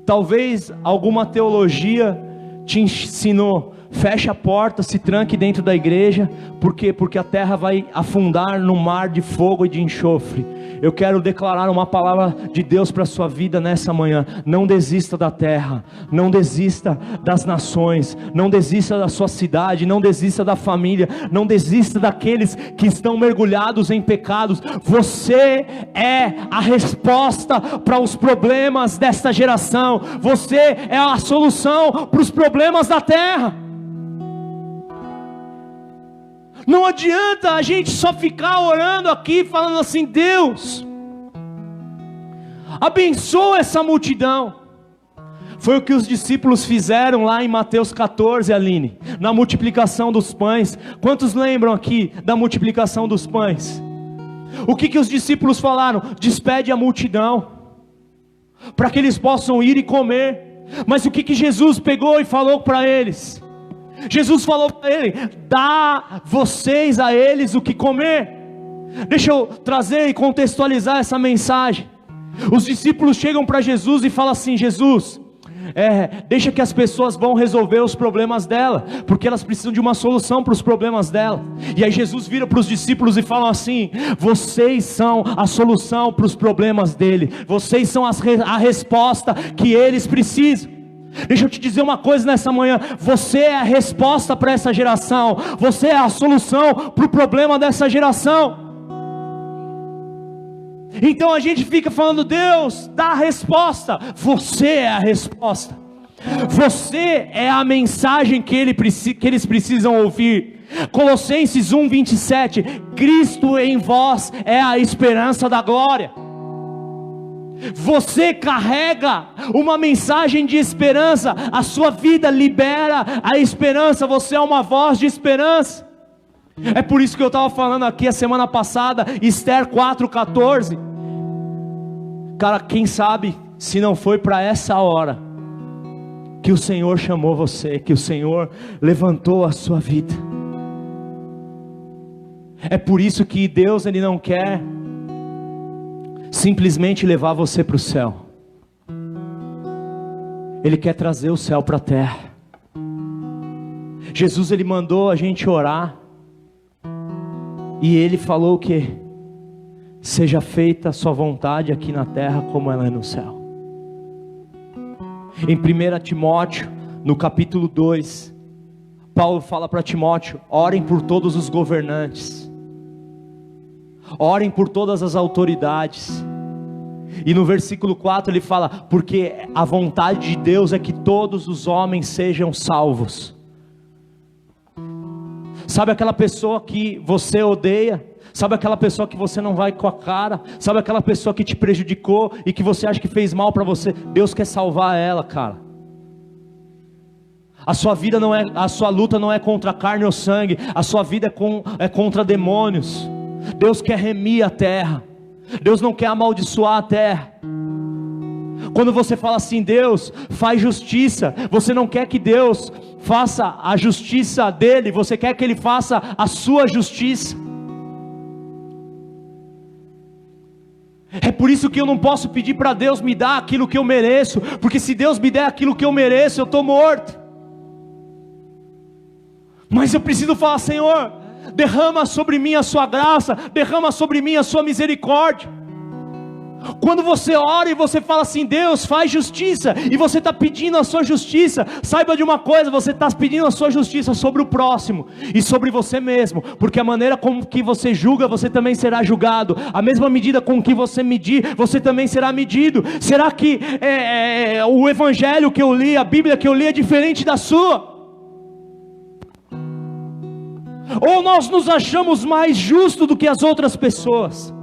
Talvez alguma teologia te ensinou: feche a porta, se tranque dentro da igreja. Por quê? Porque a terra vai afundar no mar de fogo e de enxofre. Eu quero declarar uma palavra de Deus para a sua vida nessa manhã. Não desista da terra, não desista das nações, não desista da sua cidade, não desista da família, não desista daqueles que estão mergulhados em pecados. Você é a resposta para os problemas desta geração. Você é a solução para os problemas da terra. Não adianta a gente só ficar orando aqui, falando assim: Deus, abençoa essa multidão. Foi o que os discípulos fizeram lá em Mateus 14, Aline, na multiplicação dos pães. Quantos lembram aqui da multiplicação dos pães? O que os discípulos falaram? Despede a multidão, para que eles possam ir e comer. Mas o que Jesus pegou e falou para eles? Jesus falou para ele: dá vocês a eles o que comer. Deixa eu trazer e contextualizar essa mensagem. Os discípulos chegam para Jesus e falam assim: Jesus, deixa que as pessoas vão resolver os problemas dela, porque elas precisam de uma solução para os problemas dela. E aí Jesus vira para os discípulos e fala assim: vocês são a solução para os problemas dele, vocês são a resposta que eles precisam. Deixa eu te dizer uma coisa nessa manhã: você é a resposta para essa geração, você é a solução para o problema dessa geração. Então a gente fica falando: Deus, dá a resposta. Você é a resposta. Você é a mensagem que eles precisam ouvir. Colossenses 1:27, Cristo em vós é a esperança da glória. Você carrega uma mensagem de esperança, a sua vida libera a esperança, você é uma voz de esperança. É por isso que eu estava falando aqui a semana passada, Esther 4:14. Cara, quem sabe se não foi para essa hora que o Senhor chamou você, que o Senhor levantou a sua vida. É por isso que Deus, Ele não quer simplesmente levar você para o céu. Ele quer trazer o céu para a terra. Jesus, Ele mandou a gente orar. E Ele falou o quê? Seja feita a sua vontade aqui na terra como ela é no céu. Em 1 Timóteo, no capítulo 2, Paulo fala para Timóteo: orem por todos os governantes, orem por todas as autoridades. E no versículo 4 ele fala: porque a vontade de Deus é que todos os homens sejam salvos. Sabe aquela pessoa que você odeia? Sabe aquela pessoa que você não vai com a cara? Sabe aquela pessoa que te prejudicou e que você acha que fez mal para você? Deus quer salvar ela, cara. A sua vida não é, a sua luta não é contra carne ou sangue, a sua vida é contra demônios. Deus quer remir a terra. Deus não quer amaldiçoar a terra. Quando você fala assim: Deus, faz justiça, você não quer que Deus faça a justiça dele, você quer que ele faça a sua justiça. É por isso que eu não posso pedir para Deus me dar aquilo que eu mereço, porque se Deus me der aquilo que eu mereço, eu estou morto. Mas eu preciso falar: Senhor, derrama sobre mim a sua graça, derrama sobre mim a sua misericórdia. Quando você ora e você fala assim: Deus, faz justiça, e você está pedindo a sua justiça, saiba de uma coisa: você está pedindo a sua justiça sobre o próximo e sobre você mesmo, porque a maneira com que você julga, você também será julgado. A mesma medida com que você medir, você também será medido. Será que o evangelho que eu li, a Bíblia que eu li é diferente da sua? Ou nós nos achamos mais justos do que as outras pessoas?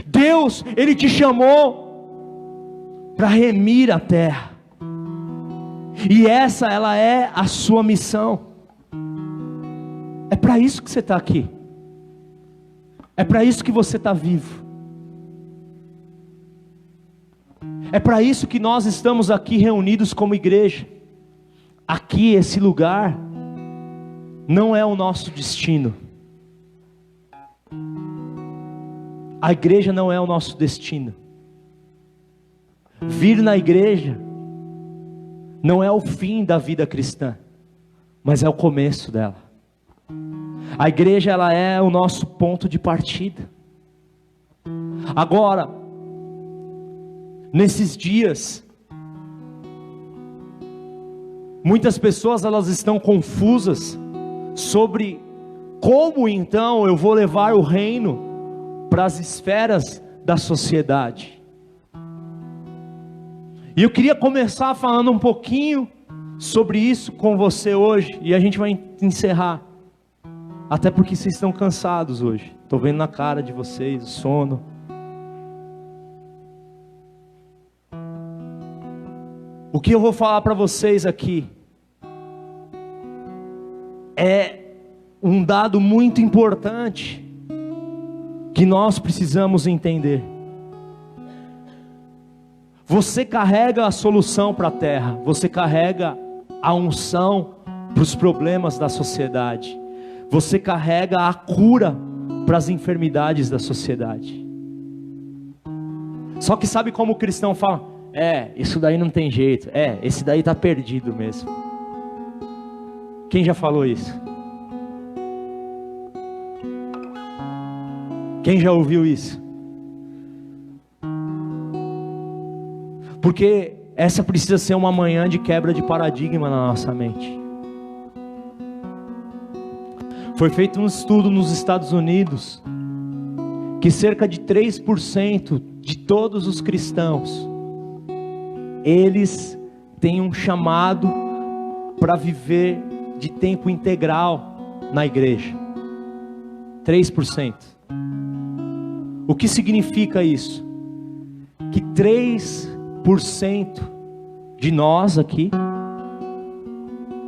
Deus, Ele te chamou para remir a terra, e ela é a sua missão. É para isso que você está aqui, é para isso que você está vivo, é para isso que nós estamos aqui reunidos como igreja. Aqui, esse lugar não é o nosso destino. A igreja não é o nosso destino. Vir na igreja não é o fim da vida cristã, mas é o começo dela. A igreja, ela é o nosso ponto de partida. Agora, nesses dias, muitas pessoas elas estão confusas sobre como então eu vou levar o reino para as esferas da sociedade. E eu queria começar falando um pouquinho sobre isso com você hoje, e a gente vai encerrar, até porque vocês estão cansados hoje, estou vendo na cara de vocês o sono. O que eu vou falar para vocês aqui é um dado muito importante que nós precisamos entender. Você carrega a solução para a terra, você carrega a unção para os problemas da sociedade, você carrega a cura para as enfermidades da sociedade. Só que sabe como o cristão fala? Isso daí não tem jeito. Esse daí está perdido mesmo. Quem já falou isso? Quem já ouviu isso? Porque essa precisa ser uma manhã de quebra de paradigma na nossa mente. Foi feito um estudo nos Estados Unidos que cerca de 3% de todos os cristãos, eles têm um chamado para viver de tempo integral na igreja. 3%. O que significa isso? Que 3% de nós aqui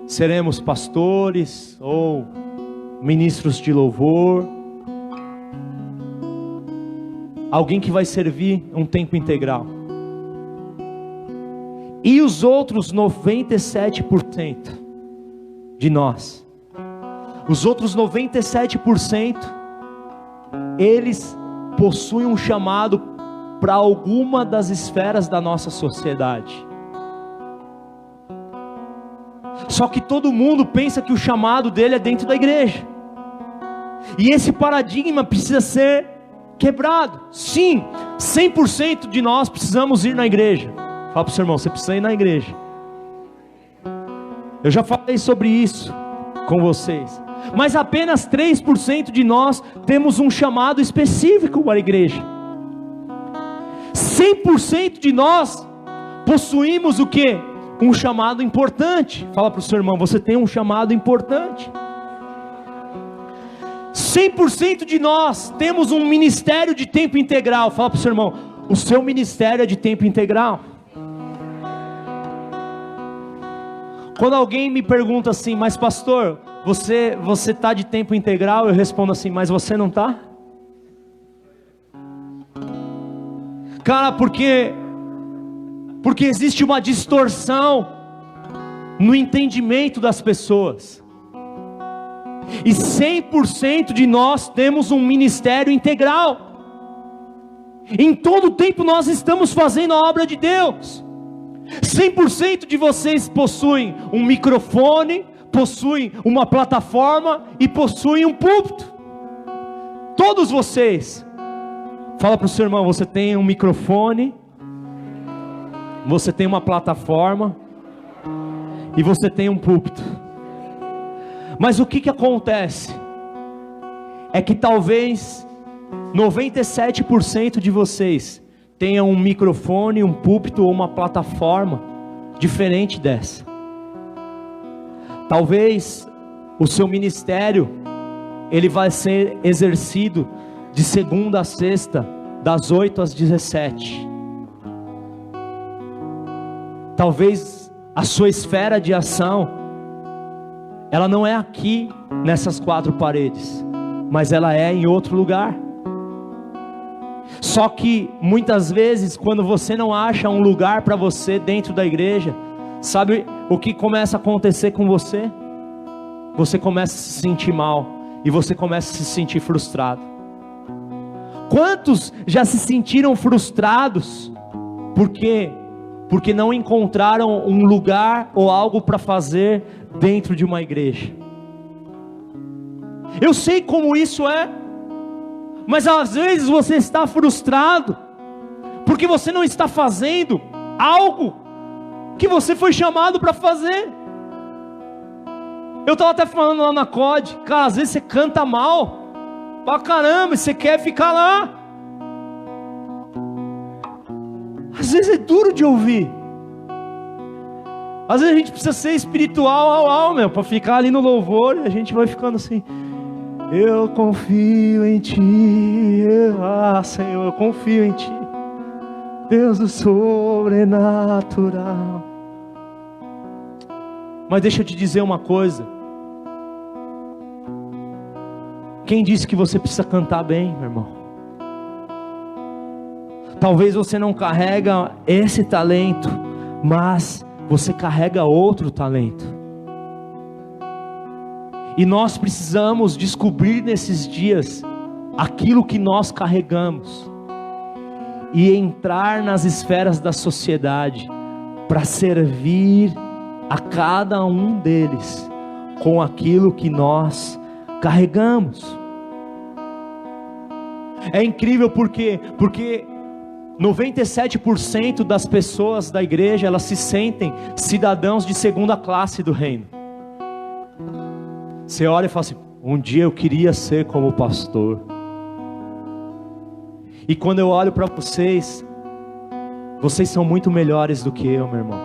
seremos pastores ou ministros de louvor, alguém que vai servir um tempo integral. E os outros 97% de nós, os outros 97%, eles possuem um chamado para alguma das esferas da nossa sociedade. Só que todo mundo pensa que o chamado dele é dentro da igreja. E esse paradigma precisa ser quebrado. Sim, 100% de nós precisamos ir na igreja. Fala para o seu irmão, você precisa ir na igreja. Eu já falei sobre isso com vocês. Mas apenas 3% de nós temos um chamado específico para a igreja. 100% de nós possuímos o quê? Um chamado importante. Fala para o seu irmão, você tem um chamado importante. 100% de nós temos um ministério de tempo integral. Fala para o seu irmão, o seu ministério é de tempo integral. Quando alguém me pergunta assim, mas pastor, você está de tempo integral? Eu respondo assim, mas você não está? Cara, porque existe uma distorção no entendimento das pessoas. E 100% de nós temos um ministério integral. Em todo tempo nós estamos fazendo a obra de Deus. 100% de vocês possuem um microfone, possuem uma plataforma e possuem um púlpito. Todos vocês. Fala para o seu irmão, você tem um microfone, você tem uma plataforma e você tem um púlpito. Mas o que acontece? É que talvez 97% de vocês tenham um microfone, um púlpito ou uma plataforma diferente dessa. Talvez o seu ministério, ele vai ser exercido de segunda a sexta, das 8 às 17. Talvez a sua esfera de ação, ela não é aqui nessas 4 paredes, mas ela é em outro lugar. Só que muitas vezes, quando você não acha um lugar para você dentro da igreja, sabe o que começa a acontecer com você? Você começa a se sentir mal e você começa a se sentir frustrado. Quantos já se sentiram frustrados? Por quê? Porque não encontraram um lugar ou algo para fazer dentro de uma igreja. Eu sei como isso é, mas às vezes você está frustrado porque você não está fazendo algo que você foi chamado para fazer. Eu estava até falando lá na COD, cara, às vezes você canta mal pra caramba e você quer ficar lá. Às vezes é duro de ouvir. Às vezes a gente precisa ser espiritual, para ficar ali no louvor, e a gente vai ficando assim: eu confio em Ti, Senhor, eu confio em Ti, Deus do sobrenatural. Mas deixa eu te dizer uma coisa. Quem disse que você precisa cantar bem, meu irmão? Talvez você não carrega esse talento, mas você carrega outro talento. E nós precisamos descobrir nesses dias aquilo que nós carregamos e entrar nas esferas da sociedade para servir a cada um deles com aquilo que nós carregamos. É incrível porque 97% das pessoas da igreja, elas se sentem cidadãos de segunda classe do reino. Você olha e fala assim: um dia eu queria ser como pastor. E quando eu olho para vocês, vocês são muito melhores do que eu, meu irmão.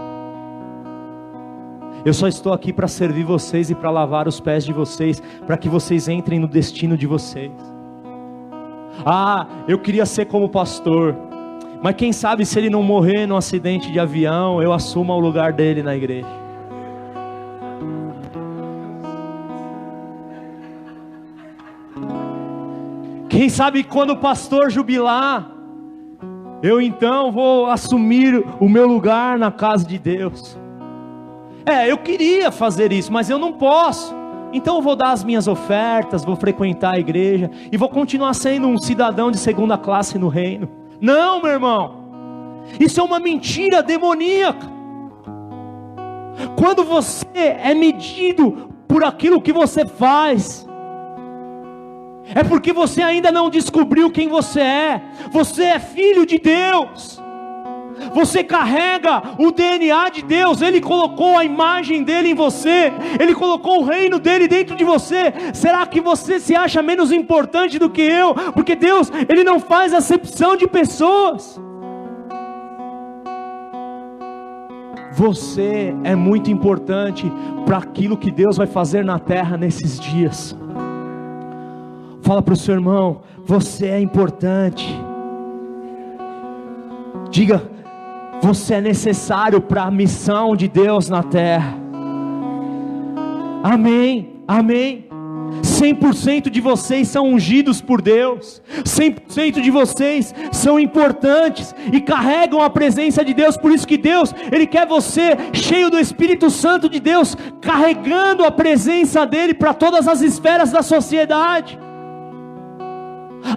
Eu só estou aqui para servir vocês e para lavar os pés de vocês, para que vocês entrem no destino de vocês. Ah, eu queria ser como pastor, mas quem sabe se ele não morrer num acidente de avião, eu assuma o lugar dele na igreja. Quem sabe quando o pastor jubilar, eu então vou assumir o meu lugar na casa de Deus. Eu queria fazer isso, mas eu não posso. Então eu vou dar as minhas ofertas, vou frequentar a igreja e vou continuar sendo um cidadão de segunda classe no reino. Não, meu irmão, isso é uma mentira demoníaca. Quando você é medido por aquilo que você faz, é porque você ainda não descobriu quem você é. Você é filho de Deus. Você carrega o DNA de Deus. Ele colocou a imagem dele em você. Ele colocou o reino dele dentro de você. Será que você se acha menos importante do que eu? Porque Deus, Ele não faz acepção de pessoas. Você é muito importante para aquilo que Deus vai fazer na terra nesses dias. Fala para o seu irmão: você é importante. Diga: você é necessário para a missão de Deus na terra. Amém, amém. 100% de vocês são ungidos por Deus. 100% de vocês são importantes e carregam a presença de Deus. Por isso que Deus, Ele quer você cheio do Espírito Santo de Deus, carregando a presença dEle para todas as esferas da sociedade.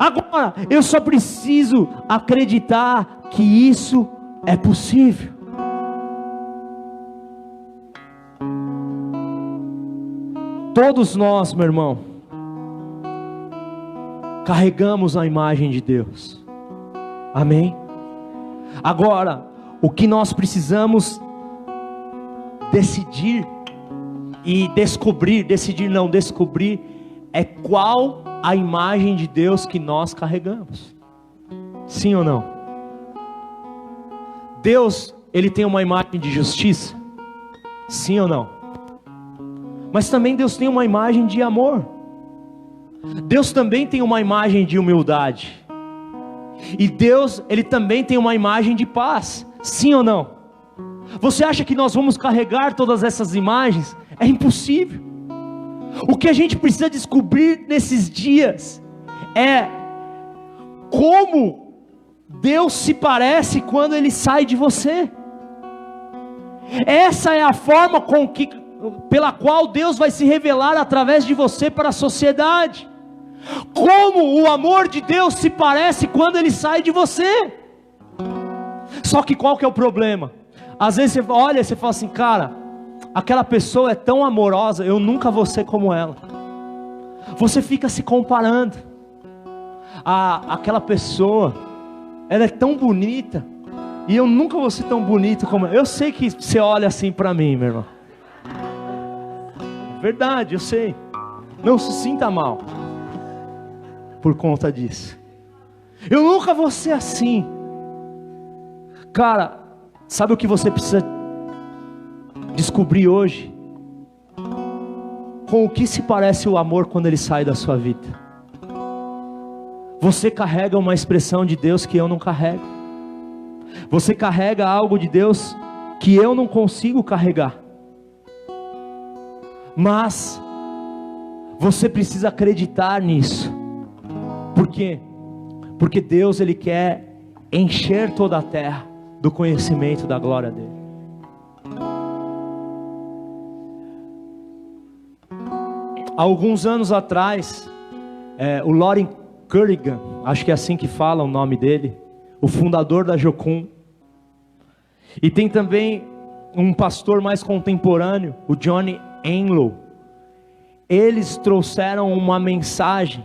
Agora, eu só preciso acreditar que isso é possível. Todos nós, meu irmão, carregamos a imagem de Deus. Amém? Agora, o que nós precisamos decidir e descobrir, descobrir é qual a imagem de Deus que nós carregamos. Sim ou não? Deus, Ele tem uma imagem de justiça? Sim ou não? Mas também Deus tem uma imagem de amor. Deus também tem uma imagem de humildade. E Deus, Ele também tem uma imagem de paz. Sim ou não? Você acha que nós vamos carregar todas essas imagens? É impossível. O que a gente precisa descobrir nesses dias é como Deus se parece quando Ele sai de você. Essa é a forma pela qual Deus vai se revelar através de você para a sociedade. Como o amor de Deus se parece quando Ele sai de você. Só que qual que é o problema? Às vezes você olha e você fala assim: cara, aquela pessoa é tão amorosa, eu nunca vou ser como ela. Você fica se comparando. Aquela pessoa, ela é tão bonita, e eu nunca vou ser tão bonito como ela. Eu sei que você olha assim para mim, meu irmão. Verdade, eu sei. Não se sinta mal por conta disso. Eu nunca vou ser assim. Cara, sabe o que você precisa descobrir hoje? Com o que se parece o amor quando ele sai da sua vida? Você carrega uma expressão de Deus que eu não carrego. Você carrega algo de Deus que eu não consigo carregar. Mas você precisa acreditar nisso. Por quê? Porque Deus, Ele quer encher toda a terra do conhecimento da glória dEle. Há alguns anos atrás, o Loren Currigan, acho que é assim que fala o nome dele, o fundador da Jocum. E tem também um pastor mais contemporâneo, o Johnny Enlow. Eles trouxeram uma mensagem,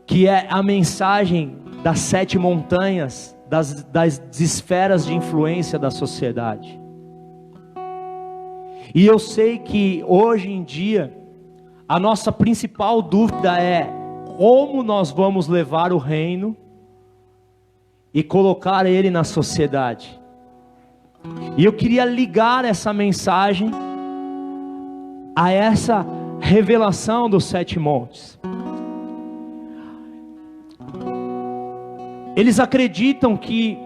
que é a mensagem das 7 montanhas, das esferas de influência da sociedade. E eu sei que hoje em dia, a nossa principal dúvida é como nós vamos levar o reino e colocar ele na sociedade. E eu queria ligar essa mensagem a essa revelação dos 7 montes. Eles acreditam que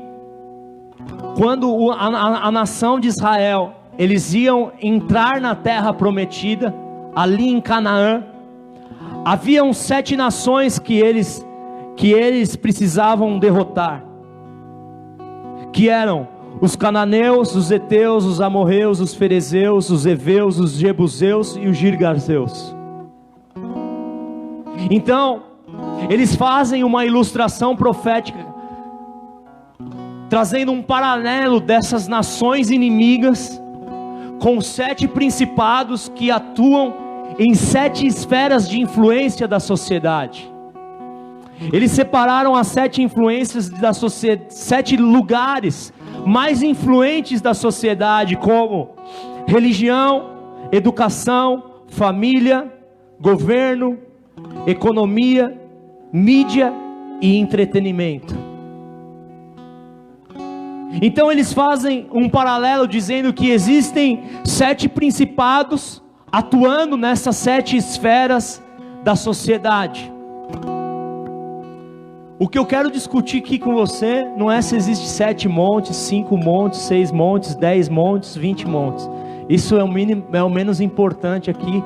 quando a nação de Israel, eles iam entrar na terra prometida, ali em Canaã, haviam 7 nações que eles precisavam derrotar, que eram os cananeus, os heteus, os amorreus, os ferezeus, os heveus, os jebuseus e os girgazeus. Então, eles fazem uma ilustração profética, trazendo um paralelo dessas nações inimigas, com 7 principados que atuam em 7 esferas de influência da sociedade. Eles separaram as 7 influências da sociedade, 7 lugares mais influentes da sociedade, como religião, educação, família, governo, economia, mídia e entretenimento. Então eles fazem um paralelo dizendo que existem 7 principados atuando nessas 7 esferas da sociedade. O que eu quero discutir aqui com você não é se existe 7 montes, 5 montes, 6 montes, 10 montes, 20 montes. Isso é o menos importante aqui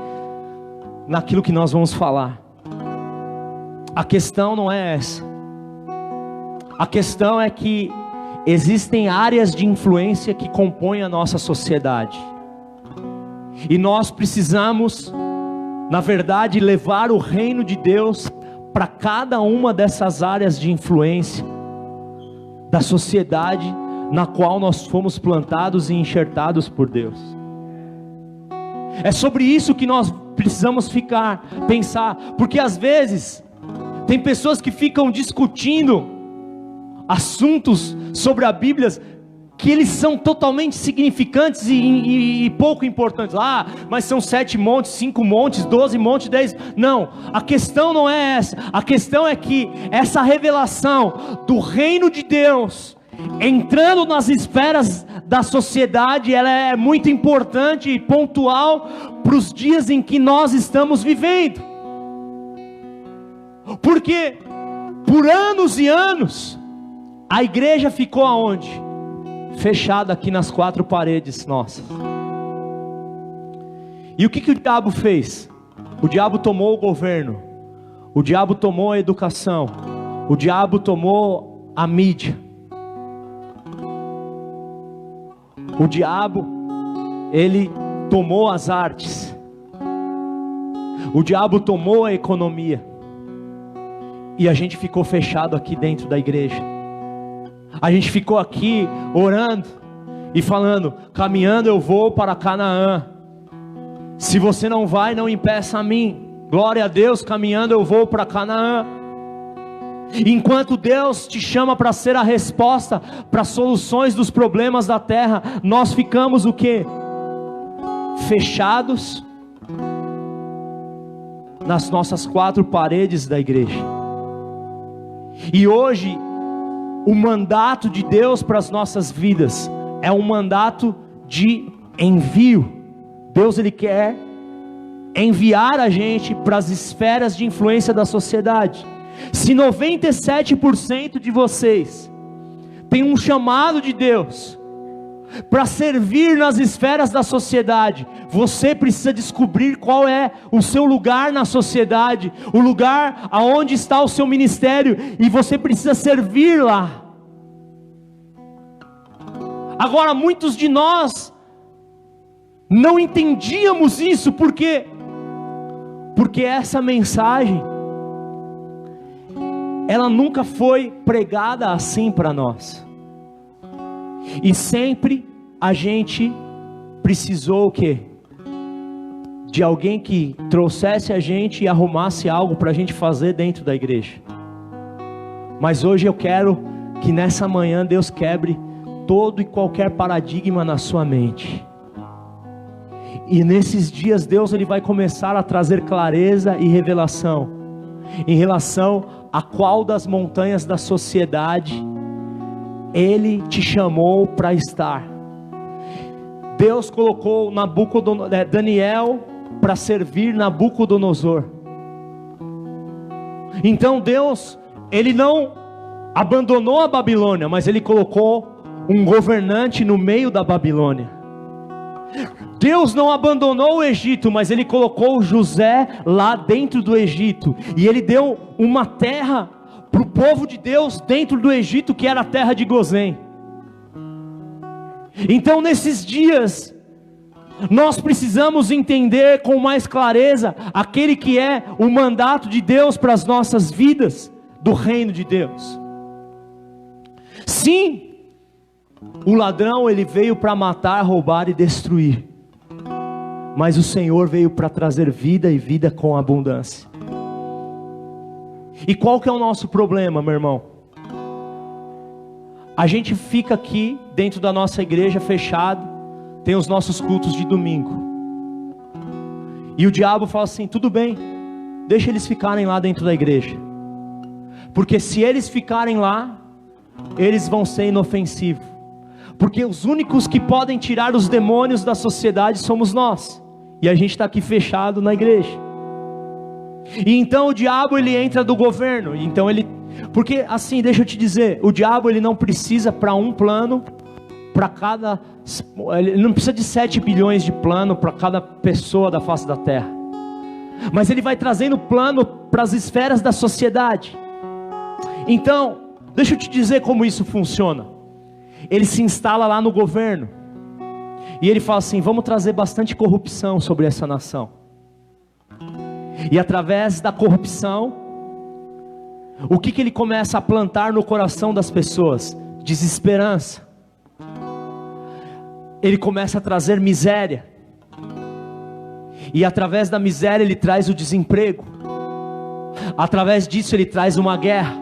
naquilo que nós vamos falar. A questão não é essa. A questão é que existem áreas de influência que compõem a nossa sociedade. E nós precisamos, na verdade, levar o reino de Deus para cada uma dessas áreas de influência da sociedade na qual nós fomos plantados e enxertados por Deus. É sobre isso que nós precisamos pensar, porque às vezes tem pessoas que ficam discutindo assuntos sobre a Bíblia que eles são totalmente significantes e pouco importantes. Mas são 7 montes, 5 montes, 12 montes, 10. Não, a questão não é essa. A questão é que essa revelação do reino de Deus entrando nas esferas da sociedade, ela é muito importante e pontual para os dias em que nós estamos vivendo. Porque por anos e anos a igreja ficou aonde? Fechada aqui nas 4 paredes nossas. E o que o diabo fez? O diabo tomou o governo, o diabo tomou a educação, o diabo tomou a mídia. O diabo, ele tomou as artes. O diabo tomou a economia. E a gente ficou fechado aqui dentro da igreja. A gente ficou aqui orando e falando: caminhando eu vou para Canaã. Se você não vai, não impeça a mim. Glória a Deus, caminhando eu vou para Canaã. Enquanto Deus te chama para ser a resposta para soluções dos problemas da terra, nós ficamos o quê? Fechados nas nossas 4 paredes da igreja. E hoje o mandato de Deus para as nossas vidas é um mandato de envio. Deus, Ele quer enviar a gente para as esferas de influência da sociedade. Se 97% de vocês tem um chamado de Deus para servir nas esferas da sociedade, você precisa descobrir qual é o seu lugar na sociedade, o lugar aonde está o seu ministério, e você precisa servir lá. Agora, muitos de nós não entendíamos isso, porque essa mensagem ela nunca foi pregada assim para nós. E sempre a gente precisou o quê? De alguém que trouxesse a gente e arrumasse algo para a gente fazer dentro da igreja. Mas hoje eu quero que nessa manhã Deus quebre todo e qualquer paradigma na sua mente. E nesses dias Deus ele vai começar a trazer clareza e revelação em relação a qual das montanhas da sociedade Ele te chamou para estar. Deus colocou Daniel para servir Nabucodonosor. Então Deus, Ele não abandonou a Babilônia, mas Ele colocou um governante no meio da Babilônia. Deus não abandonou o Egito, mas Ele colocou José lá dentro do Egito. E Ele deu uma terra para o povo de Deus dentro do Egito, que era a terra de Gozém. Então nesses dias, nós precisamos entender com mais clareza aquele que é o mandato de Deus para as nossas vidas, do reino de Deus. Sim, o ladrão ele veio para matar, roubar e destruir, mas o Senhor veio para trazer vida e vida com abundância. E qual que é o nosso problema, meu irmão? A gente fica aqui dentro da nossa igreja fechado, tem os nossos cultos de domingo, e o diabo fala assim: tudo bem, deixa eles ficarem lá dentro da igreja, porque se eles ficarem lá, eles vão ser inofensivos, porque os únicos que podem tirar os demônios da sociedade somos nós, e a gente está aqui fechado na igreja. E então o diabo ele entra do governo, então porque assim, deixa eu te dizer, o diabo ele não precisa para um plano, para cada, ele não precisa de 7 bilhões de plano para cada pessoa da face da terra, mas ele vai trazendo plano para as esferas da sociedade. Então, deixa eu te dizer como isso funciona. Ele se instala lá no governo, e ele fala assim: vamos trazer bastante corrupção sobre essa nação. E através da corrupção, o que ele começa a plantar no coração das pessoas? Desesperança. Ele começa a trazer miséria, e através da miséria ele traz o desemprego. Através disso ele traz uma guerra.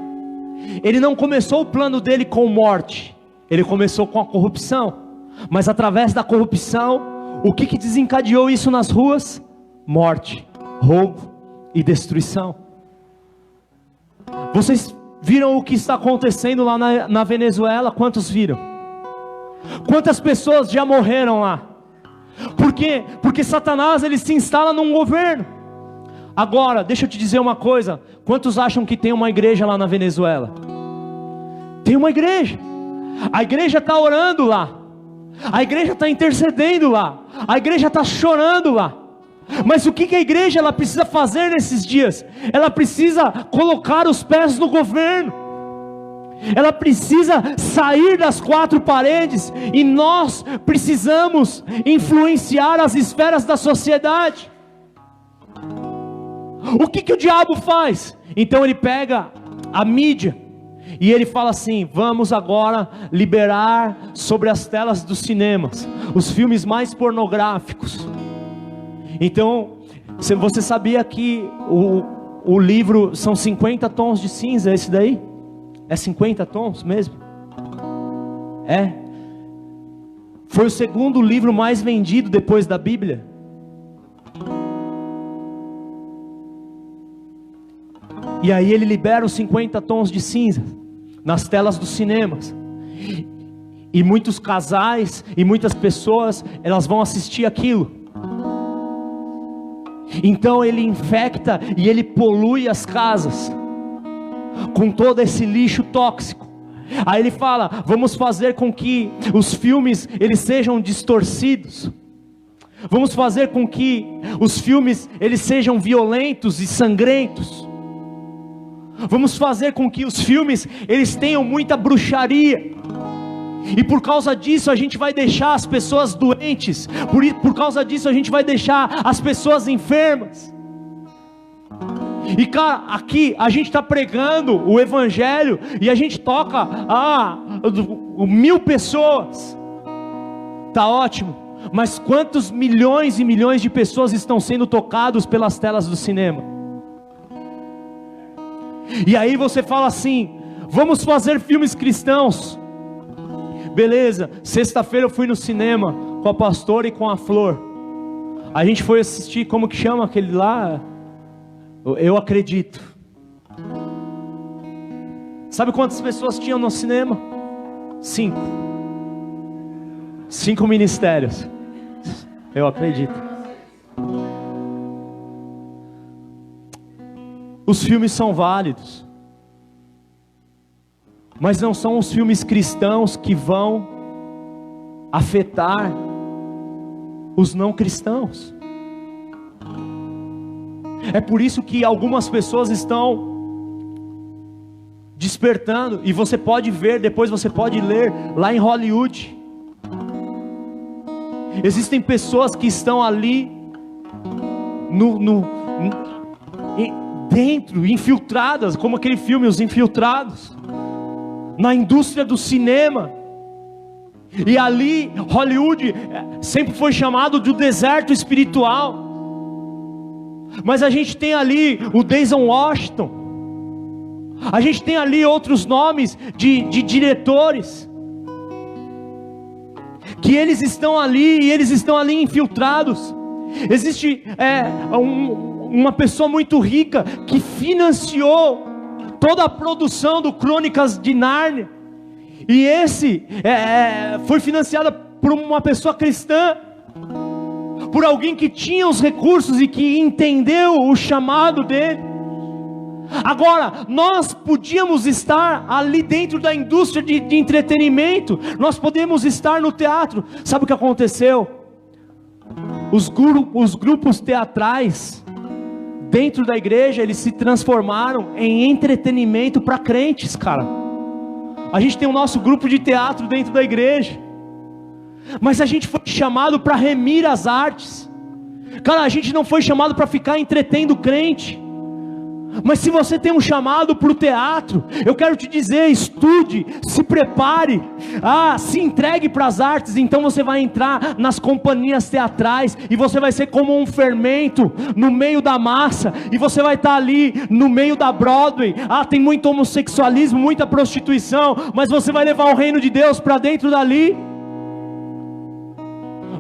Ele não começou o plano dele com morte, ele começou com a corrupção. Mas através da corrupção, o que desencadeou isso nas ruas? Morte, roubo e destruição. Vocês viram o que está acontecendo lá na Venezuela? Quantos viram? Quantas pessoas já morreram lá? Por quê? Porque Satanás ele se instala num governo. Agora, deixa eu te dizer uma coisa: quantos acham que tem uma igreja lá na Venezuela? Tem uma igreja. A igreja está orando lá, a igreja está intercedendo lá, a igreja está chorando lá. Mas o que a igreja ela precisa fazer nesses dias? Ela precisa colocar os pés no governo, ela precisa sair das 4 paredes, e nós precisamos influenciar as esferas da sociedade. O que o diabo faz? Então ele pega a mídia, e ele fala assim: vamos agora liberar sobre as telas dos cinemas os filmes mais pornográficos. Então, você sabia que o livro são 50 tons de cinza? Esse daí? É 50 tons mesmo? É. Foi o segundo livro mais vendido depois da Bíblia. E aí ele libera os 50 tons de cinza nas telas dos cinemas. E muitos casais e muitas pessoas, elas vão assistir aquilo. Então ele infecta e ele polui as casas com todo esse lixo tóxico. Aí ele fala: vamos fazer com que os filmes eles sejam distorcidos. Vamos fazer com que os filmes eles sejam violentos e sangrentos. Vamos fazer com que os filmes eles tenham muita bruxaria. E por causa disso a gente vai deixar as pessoas doentes. Por causa disso a gente vai deixar as pessoas enfermas. E cara, aqui a gente está pregando o Evangelho e a gente toca 1000 pessoas. Tá ótimo. Mas quantos milhões e milhões de pessoas estão sendo tocados pelas telas do cinema? E aí você fala assim: vamos fazer filmes cristãos. Beleza, sexta-feira eu fui no cinema com a pastora e com a Flor. A gente foi assistir, como que chama aquele lá? Eu Acredito. Sabe quantas pessoas tinham no cinema? 5 ministérios. Eu acredito. Os filmes são válidos, mas não são os filmes cristãos que vão afetar os não cristãos. É por isso que algumas pessoas estão despertando, e você pode ver, depois você pode ler lá em Hollywood. Existem pessoas que estão ali dentro, infiltradas, como aquele filme Os Infiltrados, na indústria do cinema. E ali Hollywood sempre foi chamado de deserto espiritual. Mas a gente tem ali o Denzel Washington, a gente tem ali outros nomes de diretores, que eles estão ali, e eles estão ali infiltrados. Existe uma pessoa muito rica que financiou toda a produção do Crônicas de Nárnia, e esse foi financiada por uma pessoa cristã, por alguém que tinha os recursos e que entendeu o chamado dele. Agora, nós podíamos estar ali dentro da indústria de entretenimento, nós podemos estar no teatro. Sabe o que aconteceu? Os grupos teatrais dentro da igreja, eles se transformaram em entretenimento para crentes, cara. A gente tem o nosso grupo de teatro dentro da igreja, mas a gente foi chamado para remir as artes. Cara, a gente não foi chamado para ficar entretendo crente. Mas se você tem um chamado para o teatro, eu quero te dizer: estude, se prepare, se entregue para as artes. Então você vai entrar nas companhias teatrais, e você vai ser como um fermento no meio da massa, e você vai estar ali no meio da Broadway. Tem muito homossexualismo, muita prostituição, mas você vai levar o reino de Deus para dentro dali.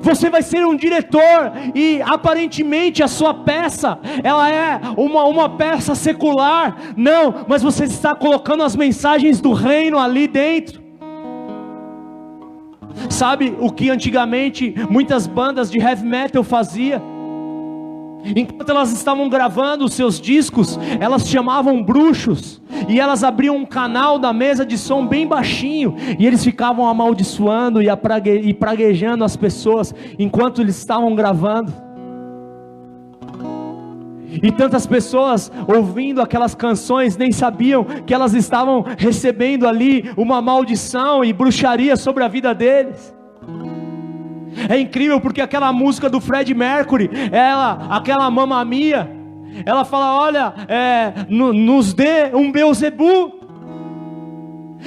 Você vai ser um diretor, e aparentemente a sua peça, ela é uma peça secular. Não, mas você está colocando as mensagens do reino ali dentro. Sabe o que antigamente muitas bandas de heavy metal faziam? Enquanto elas estavam gravando os seus discos, elas chamavam bruxos, e elas abriam um canal da mesa de som bem baixinho, e eles ficavam amaldiçoando e praguejando as pessoas enquanto eles estavam gravando. E tantas pessoas ouvindo aquelas canções nem sabiam que elas estavam recebendo ali uma maldição e bruxaria sobre a vida deles. É incrível, porque aquela música do Freddie Mercury, aquela Mamma Mia, ela fala: olha, nos dê um Beelzebu.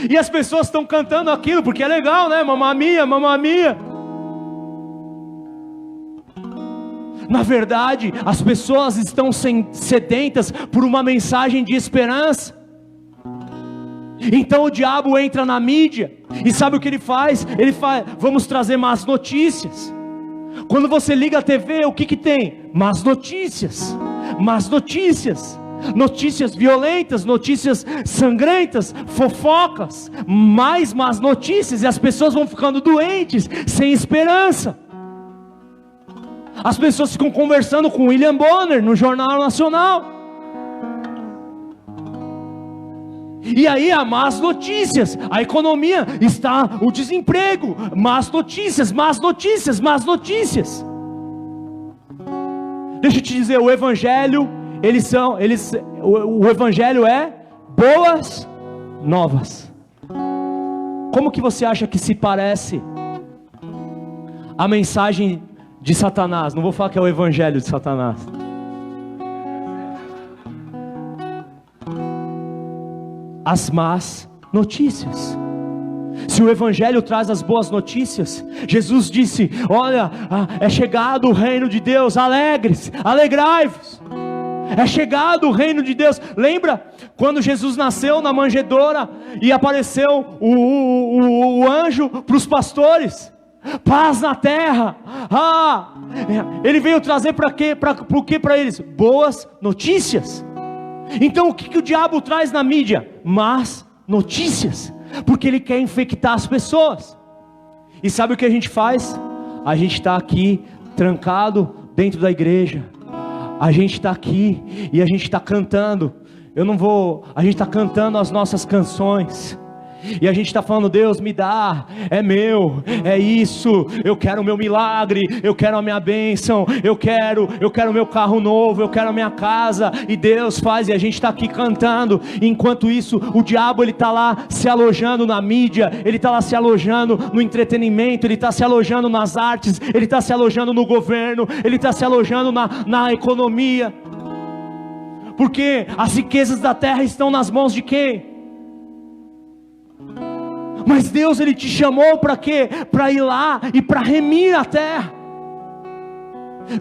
E as pessoas estão cantando aquilo porque é legal, né? Mamma Mia, Mamma Mia. Na verdade, as pessoas estão sedentas por uma mensagem de esperança. Então o diabo entra na mídia, e sabe o que ele faz? Ele faz: vamos trazer más notícias. Quando você liga a TV, o que tem? Más notícias, más notícias, notícias violentas, notícias sangrentas, fofocas, mais más notícias, e as pessoas vão ficando doentes, sem esperança. As pessoas ficam conversando com William Bonner no Jornal Nacional. E aí há más notícias, a economia está, o desemprego, más notícias, más notícias, más notícias. Deixa eu te dizer, o Evangelho, o Evangelho é boas novas. Como que você acha que se parece a mensagem de Satanás? Não vou falar que é o Evangelho de Satanás. as más notícias. Se o Evangelho traz as boas notícias, Jesus disse: olha, é chegado o reino de Deus, alegre-se, alegrai-vos. É chegado o reino de Deus. Lembra quando Jesus nasceu na manjedoura e apareceu o anjo para os pastores? Paz na terra. Ele veio trazer para quê? Para o que para eles? Boas notícias. Então o que o diabo traz na mídia? Más notícias, porque ele quer infectar as pessoas. E sabe o que a gente faz? A gente está aqui trancado dentro da igreja. A gente está aqui e a gente está cantando. A gente está cantando as nossas canções. E a gente está falando: Deus me dá, é meu, é isso, eu quero o meu milagre, eu quero a minha bênção, eu quero o meu carro novo, eu quero a minha casa, e Deus faz, e a gente está aqui cantando. Enquanto isso, o diabo ele está lá se alojando na mídia, ele está lá se alojando no entretenimento, ele está se alojando nas artes, ele está se alojando no governo, ele está se alojando na economia, porque as riquezas da terra estão nas mãos de quem? Mas Deus ele te chamou para quê? Para ir lá e para remir a terra.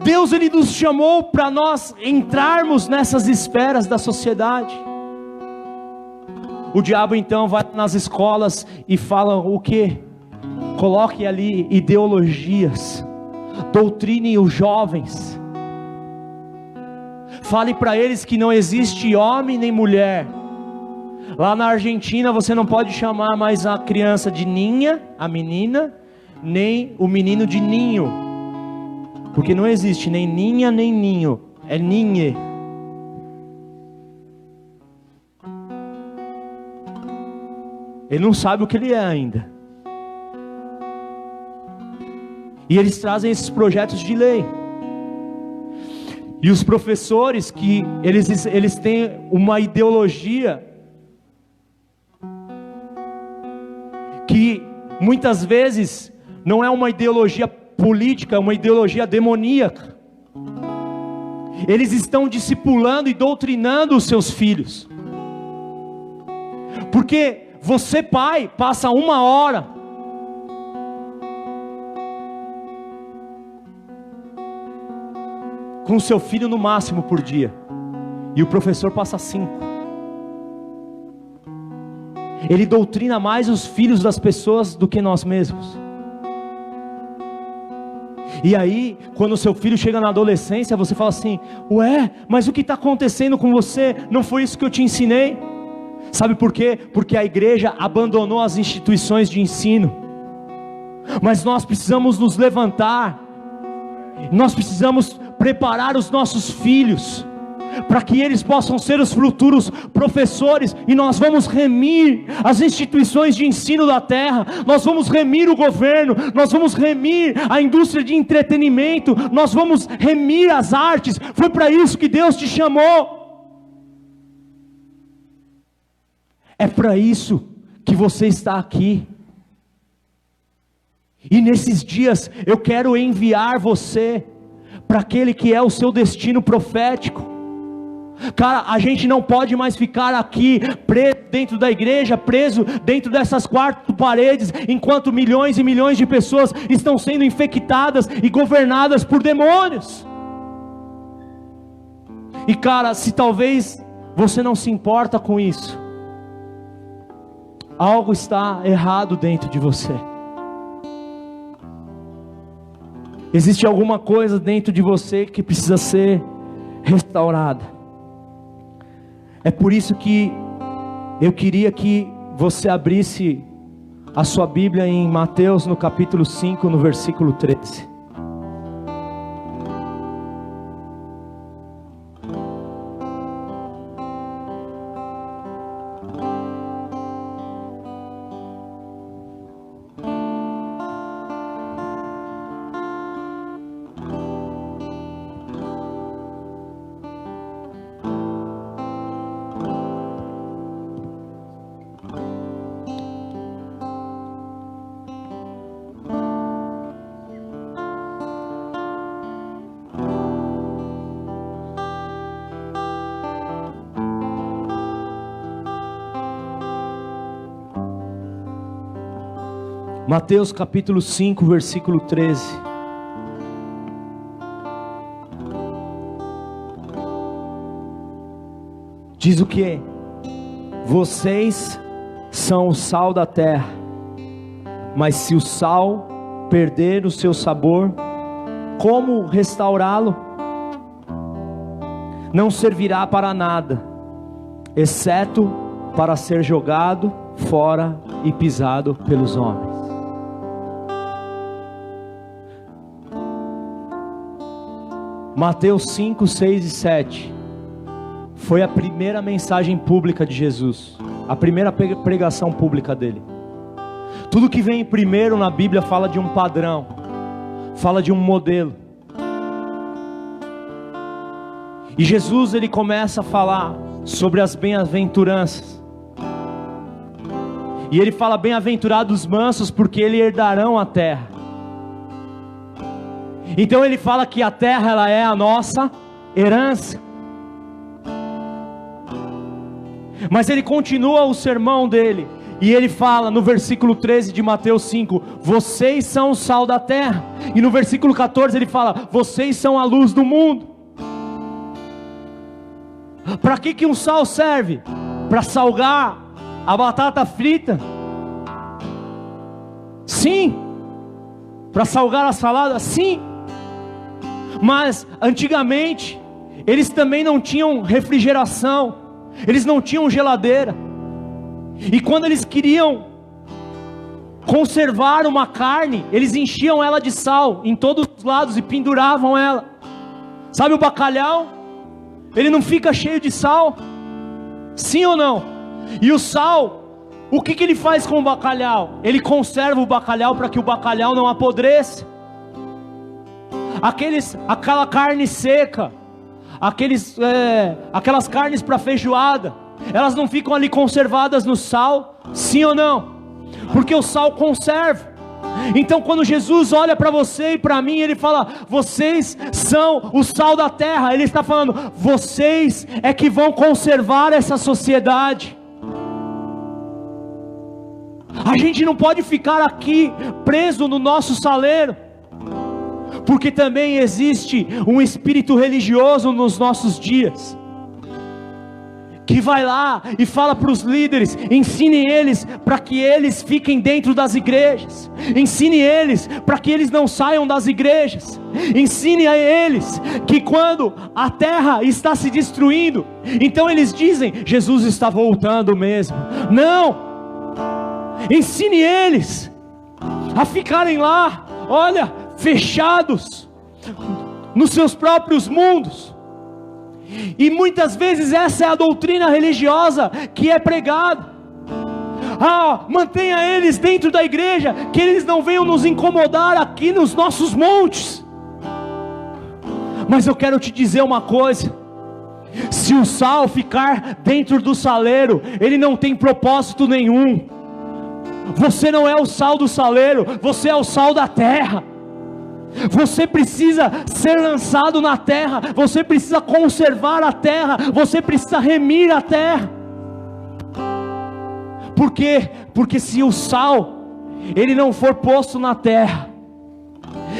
Deus ele nos chamou para nós entrarmos nessas esferas da sociedade. O diabo então vai nas escolas e fala o quê? Coloque ali ideologias, doutrine os jovens, fale para eles que não existe homem nem mulher. Lá na Argentina você não pode chamar mais a criança de ninha, a menina, nem o menino de ninho, porque não existe nem ninha nem ninho, é ninhe. Ele não sabe o que ele é ainda. E eles trazem esses projetos de lei. E os professores que eles têm uma ideologia que muitas vezes não é uma ideologia política, é uma ideologia demoníaca. Eles estão discipulando e doutrinando os seus filhos, porque você, pai, passa 1 hora com o seu filho no máximo por dia, e o professor passa 5. Ele doutrina mais os filhos das pessoas do que nós mesmos. E aí, quando o seu filho chega na adolescência, você fala assim: ué, mas o que está acontecendo com você? Não foi isso que eu te ensinei? Sabe por quê? Porque a igreja abandonou as instituições de ensino. Mas nós precisamos nos levantar. Nós precisamos preparar os nossos filhos para que eles possam ser os futuros professores, e nós vamos remir as instituições de ensino da terra, nós vamos remir o governo, nós vamos remir a indústria de entretenimento, nós vamos remir as artes. Foi para isso que Deus te chamou, é para isso que você está aqui. E nesses dias eu quero enviar você para aquele que é o seu destino profético. Cara, a gente não pode mais ficar aqui preso dentro da igreja, preso dentro dessas 4 paredes, enquanto milhões e milhões de pessoas estão sendo infectadas e governadas por demônios. E cara, se talvez você não se importa com isso, algo está errado dentro de você. Existe alguma coisa dentro de você que precisa ser restaurada. É por isso que eu queria que você abrisse a sua Bíblia em Mateus, no capítulo 5, no versículo 13. Mateus capítulo 5, versículo 13. Diz o que? Vocês são o sal da terra, mas se o sal perder o seu sabor, como restaurá-lo? Não servirá para nada, exceto para ser jogado fora e pisado pelos homens. Mateus 5, 6 e 7 foi a primeira mensagem pública de Jesus, a primeira pregação pública dele. Tudo que vem primeiro na Bíblia fala de um padrão, fala de um modelo. E Jesus, ele começa a falar sobre as bem-aventuranças. E ele fala: bem-aventurados os mansos, porque eles herdarão a terra. Então ele fala que a terra, ela é a nossa herança. Mas ele continua o sermão dele, e ele fala no versículo 13 de Mateus 5, vocês são o sal da terra. E no versículo 14 ele fala, vocês são a luz do mundo. Para que um sal serve? Para salgar a batata frita? Sim. Para salgar a salada? Sim. Mas antigamente eles também não tinham refrigeração, eles não tinham geladeira. E quando eles queriam conservar uma carne, eles enchiam ela de sal em todos os lados e penduravam ela. Sabe o bacalhau? Ele não fica cheio de sal? Sim ou não? E o sal, o que ele faz com o bacalhau? Ele conserva o bacalhau para que o bacalhau não apodreça. Aquela carne seca, aquelas carnes para feijoada, elas não ficam ali conservadas no sal? Sim ou não? Porque o sal conserva. Então quando Jesus olha para você e para mim, ele fala, vocês são o sal da terra. Ele está falando, vocês é que vão conservar essa sociedade. A gente não pode ficar aqui preso no nosso saleiro, porque também existe um espírito religioso nos nossos dias, que vai lá e fala para os líderes, ensine eles para que eles fiquem dentro das igrejas, ensine eles para que eles não saiam das igrejas, ensine a eles que quando a terra está se destruindo, então eles dizem, Jesus está voltando mesmo. Não, ensine eles a ficarem lá, olha, fechados nos seus próprios mundos. E muitas vezes essa é a doutrina religiosa que é pregada. Mantenha eles dentro da igreja, que eles não venham nos incomodar aqui nos nossos montes. Mas eu quero te dizer uma coisa, se o sal ficar dentro do saleiro, ele não tem propósito nenhum. Você não é o sal do saleiro, você é o sal da terra. Você precisa ser lançado na terra, você precisa conservar a terra, você precisa remir a terra. Por quê? Porque se o sal, ele não for posto na terra,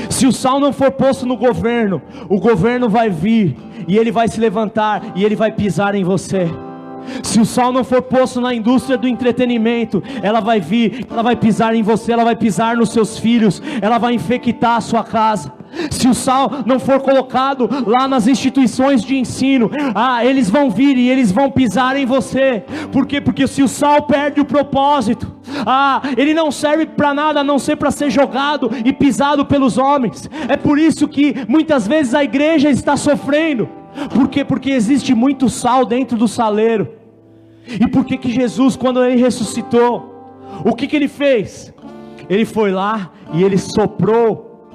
se o sal não for posto no governo, o governo vai vir, e ele vai se levantar, e ele vai pisar em você. Se o sal não for posto na indústria do entretenimento, ela vai vir, ela vai pisar em você, ela vai pisar nos seus filhos, ela vai infectar a sua casa. Se o sal não for colocado lá nas instituições de ensino, eles vão vir e eles vão pisar em você. Por quê? Porque se o sal perde o propósito, ele não serve para nada a não ser para ser jogado e pisado pelos homens. É por isso que muitas vezes a igreja está sofrendo. Por quê? Porque existe muito sal dentro do saleiro. E por que Jesus, quando ele ressuscitou, o que ele fez? Ele foi lá e ele soprou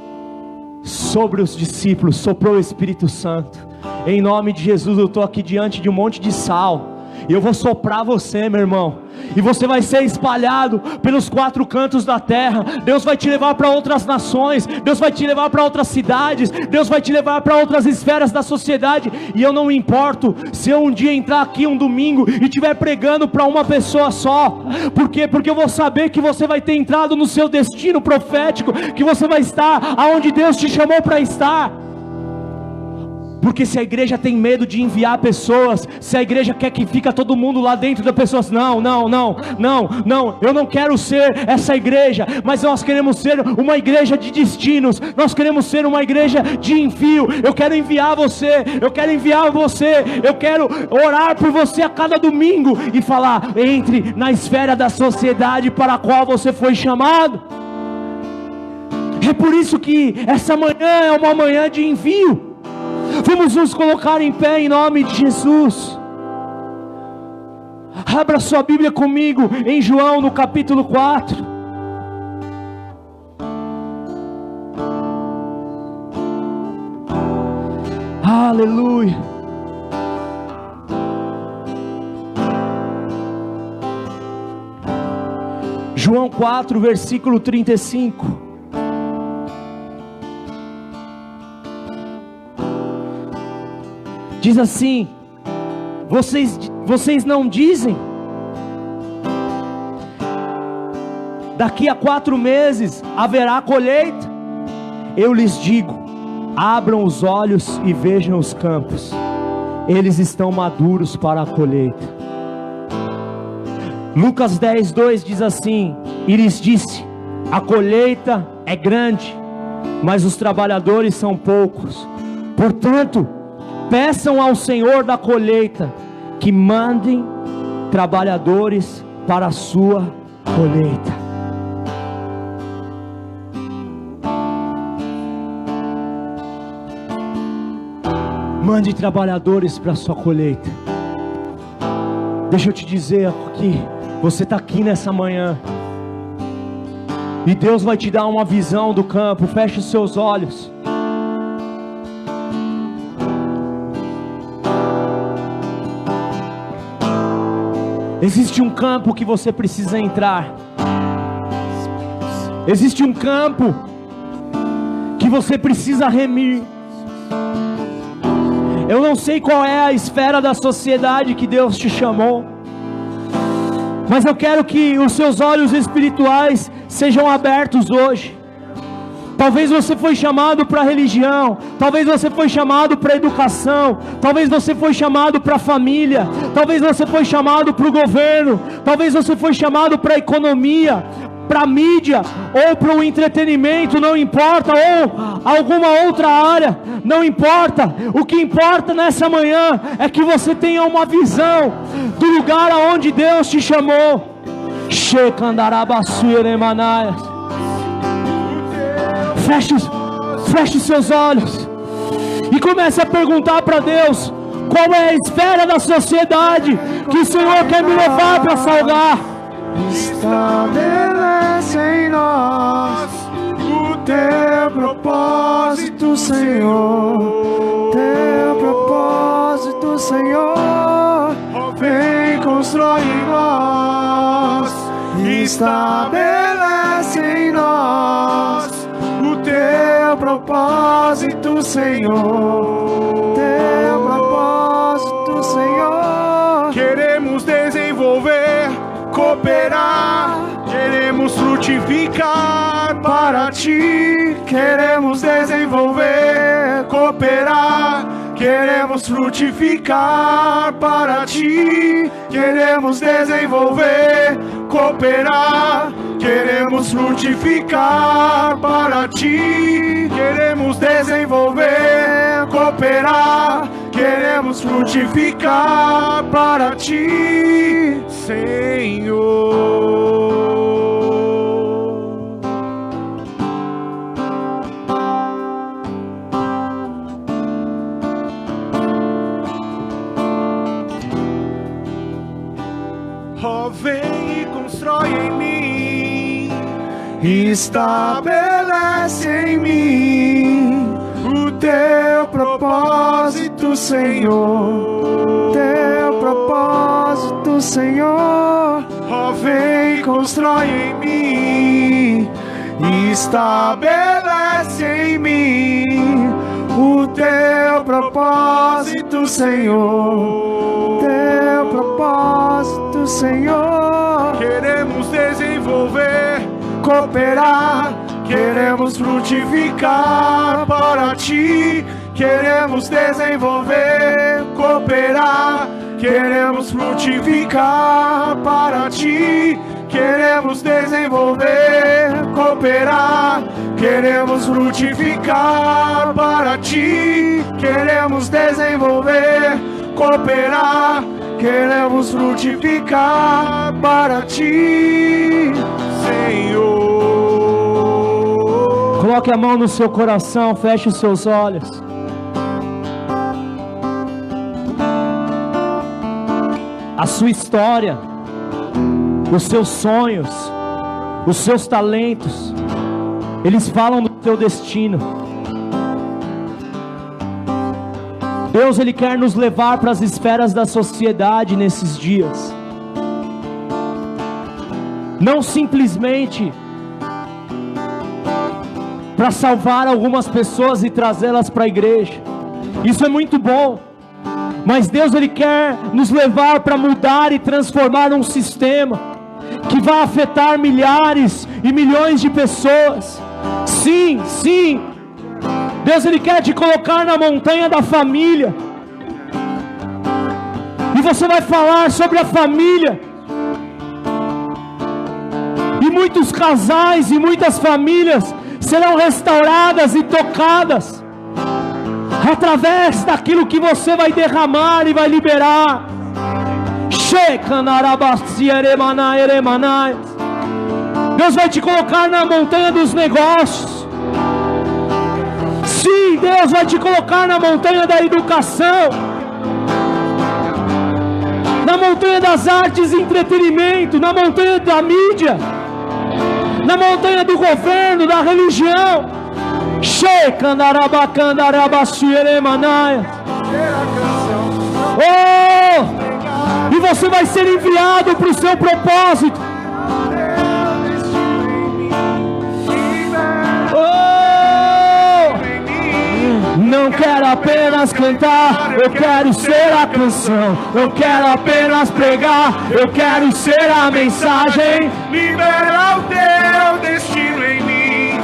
sobre os discípulos, soprou o Espírito Santo. Em nome de Jesus, eu estou aqui diante de um monte de sal. e eu vou soprar você, meu irmão, e você vai ser espalhado pelos 4 cantos da terra. Deus vai te levar para outras nações, Deus vai te levar para outras cidades, Deus vai te levar para outras esferas da sociedade. E eu não me importo se eu um dia entrar aqui um domingo e estiver pregando para uma pessoa só. Por quê? Porque eu vou saber que você vai ter entrado no seu destino profético, que você vai estar aonde Deus te chamou para estar. Porque se a igreja tem medo de enviar pessoas, se a igreja quer que fica todo mundo lá dentro das pessoas, não, eu não quero ser essa igreja, mas nós queremos ser uma igreja de destinos, nós queremos ser uma igreja de envio. Eu quero enviar você, eu quero orar por você a cada domingo e falar: entre na esfera da sociedade para a qual você foi chamado. É por isso que essa manhã é uma manhã de envio. Vamos nos colocar em pé em nome de Jesus. Abra sua Bíblia comigo em João no capítulo 4. Aleluia. João 4, versículo 35. Diz assim: vocês não dizem, daqui a 4 meses haverá colheita? Eu lhes digo, abram os olhos e vejam os campos, eles estão maduros para a colheita. Lucas 10:2 diz assim: e lhes disse, a colheita é grande, mas os trabalhadores são poucos. Portanto, peçam ao Senhor da colheita que mandem trabalhadores para a sua colheita. Mande trabalhadores para a sua colheita. Deixa eu te dizer aqui, você está aqui nessa manhã e Deus vai te dar uma visão do campo. Feche os seus olhos. Existe um campo que você precisa entrar. Existe um campo que você precisa remir. Eu não sei qual é a esfera da sociedade que Deus te chamou, mas eu quero que os seus olhos espirituais sejam abertos hoje. Talvez você foi chamado para a religião, talvez você foi chamado para a educação, talvez você foi chamado para a família, talvez você foi chamado para o governo, talvez você foi chamado para a economia, para a mídia, ou para o entretenimento, não importa, ou alguma outra área, não importa. O que importa nessa manhã é que você tenha uma visão do lugar aonde Deus te chamou. Feche os seus olhos e comece a perguntar para Deus: qual é a esfera da sociedade que o Senhor quer me levar para salgar? Estabelece em nós o teu propósito, Senhor. Teu propósito, Senhor. Vem, constrói em nós. Estabelece em nós o teu propósito, Senhor. Teu propósito, Senhor. Queremos desenvolver, cooperar, queremos frutificar para ti. Queremos desenvolver, cooperar, queremos frutificar para ti. Queremos desenvolver, cooperar, queremos frutificar para ti. Queremos desenvolver, cooperar, queremos frutificar para ti, Senhor. Oh, vem e constrói em mim, estabelece em mim o teu propósito, Senhor. Teu propósito, propósito, Senhor. Ó, vem, constrói em mim e estabelece em mim o teu propósito, Senhor. Teu propósito, Senhor. Queremos desenvolver, cooperar, queremos frutificar para ti. Queremos desenvolver, cooperar, queremos frutificar para ti. Queremos desenvolver, cooperar, queremos frutificar para ti. Queremos desenvolver, cooperar, queremos frutificar para ti, Senhor. Coloque a mão no seu coração, feche os seus olhos. A sua história, os seus sonhos, os seus talentos, eles falam do teu destino. Deus, Ele quer nos levar para as esferas da sociedade nesses dias. Não simplesmente para salvar algumas pessoas e trazê-las para a igreja. Isso é muito bom. Mas Deus, Ele quer nos levar para mudar e transformar um sistema que vai afetar milhares e milhões de pessoas. Sim, sim. Deus, Ele quer te colocar na montanha da família. E você vai falar sobre a família. E muitos casais e muitas famílias serão restauradas e tocadas através daquilo que você vai derramar e vai liberar. Deus vai te colocar na montanha dos negócios. Sim, Deus vai te colocar na montanha da educação, na montanha das artes e entretenimento, na montanha da mídia, na montanha do governo, da religião. Oh! E você vai ser enviado para o seu propósito. Oh! Não quero apenas cantar, eu quero ser a canção. Não quero apenas pregar, eu quero ser a mensagem. Libera o teu destino em mim.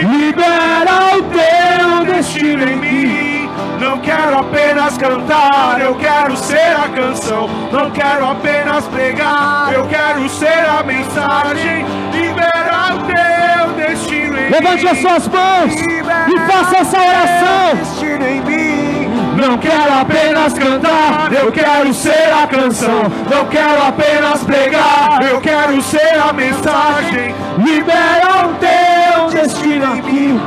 Libera o teu destino em mim. Não quero apenas cantar, eu quero ser a canção. Não quero apenas pregar, eu quero ser a mensagem. Libera o teu destino em mim. Levante as suas mãos e faça essa oração. Destino em mim. Não quero apenas cantar, eu quero ser a canção. Não quero apenas pregar, Eu quero ser a mensagem. libera o teu destino aqui.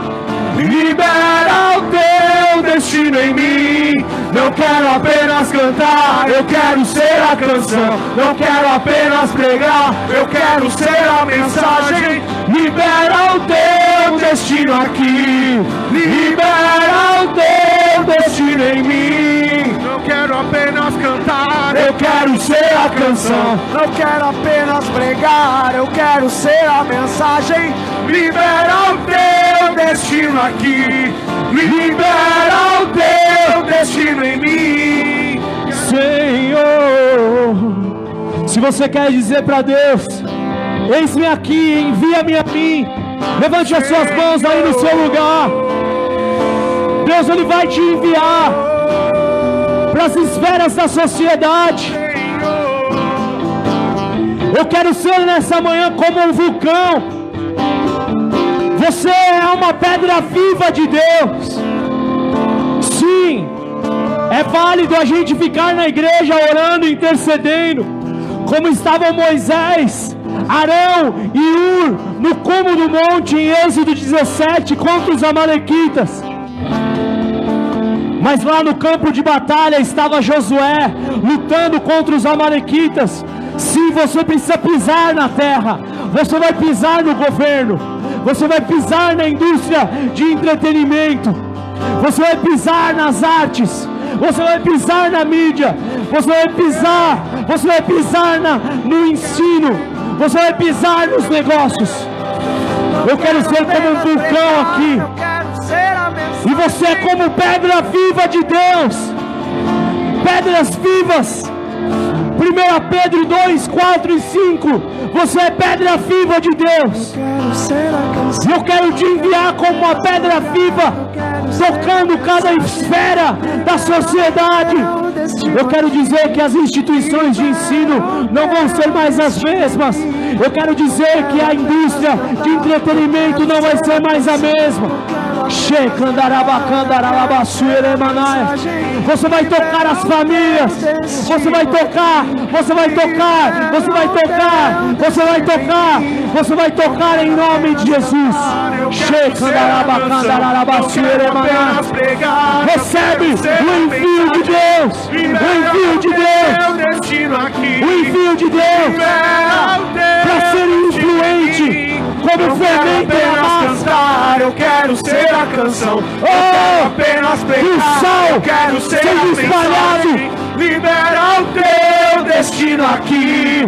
Libera o teu destino em mim. Não quero apenas cantar, eu quero ser a canção. Não quero apenas pregar, eu quero ser a mensagem. Libera o teu destino aqui. Libera o teu destino em mim. Não quero apenas cantar, Eu quero ser a canção. não quero apenas pregar, eu quero ser a mensagem. Libera o teu destino aqui. Libera o teu destino em mim. Senhor, se você quer dizer para Deus: eis-me aqui, envia-me a mim. Levante as suas mãos aí no seu lugar. Deus, Ele vai te enviar para as esferas da sociedade. Eu quero ser nessa manhã como um vulcão. Você é uma pedra viva de Deus. Sim, é válido a gente ficar na igreja orando, intercedendo, como estavam Moisés, Arão e Ur no cume do monte em Êxodo 17 contra os amalequitas. Mas lá no campo de batalha estava Josué lutando contra os amalequitas. Sim, você precisa pisar na terra. Você vai pisar no governo. Você vai pisar na indústria de entretenimento. Você vai pisar nas artes. você vai pisar na mídia, você vai pisar no ensino, você vai pisar nos negócios. Eu quero ser como um vulcão aqui, e você é como pedra viva de Deus, pedras vivas. 1 Pedro 2, 4 e 5, você é pedra viva de Deus. Eu quero te enviar como uma pedra viva, tocando cada esfera da sociedade. Eu quero dizer que as instituições de ensino não vão ser mais as mesmas. Eu quero dizer que a indústria de entretenimento não vai ser mais a mesma. Você vai tocar as famílias, você vai tocar em nome de Jesus. Recebe o envio de Deus, o envio de Deus para ser influente como fermento em massa. Eu quero ser a canção, eu quero apenas pregar, o sal eu quero ser seja espalhado. Libera o teu destino aqui.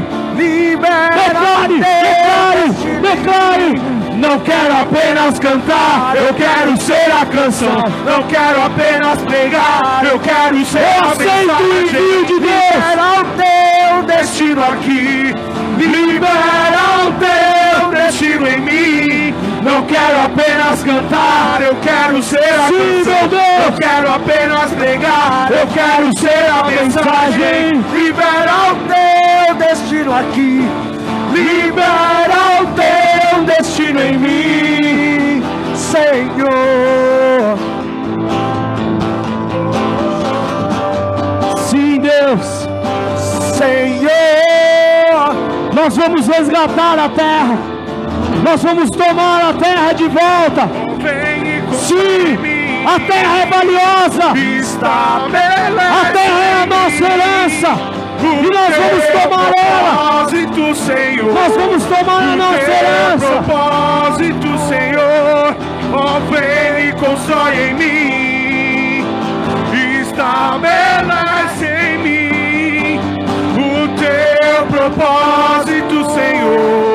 Declare. Não quero apenas cantar, eu quero ser a canção. Não quero apenas pregar, eu quero ser a mensagem. O envio de Deus. Libera o teu destino aqui. Libera o teu destino em mim. Não quero apenas cantar, eu quero ser a canção. Eu quero apenas pregar, eu quero ser a mensagem. Libera o teu destino aqui. Libera o teu destino em mim, Senhor. Sim, Deus. Senhor, nós vamos resgatar a terra. Nós vamos tomar a terra de volta. Sim, a terra é valiosa. A terra é a nossa herança. E nós vamos tomar ela. Nós vamos tomar a nossa herança. Propósito, Senhor, ó, vem e constrói em mim. Estabelece em mim o teu propósito, Senhor.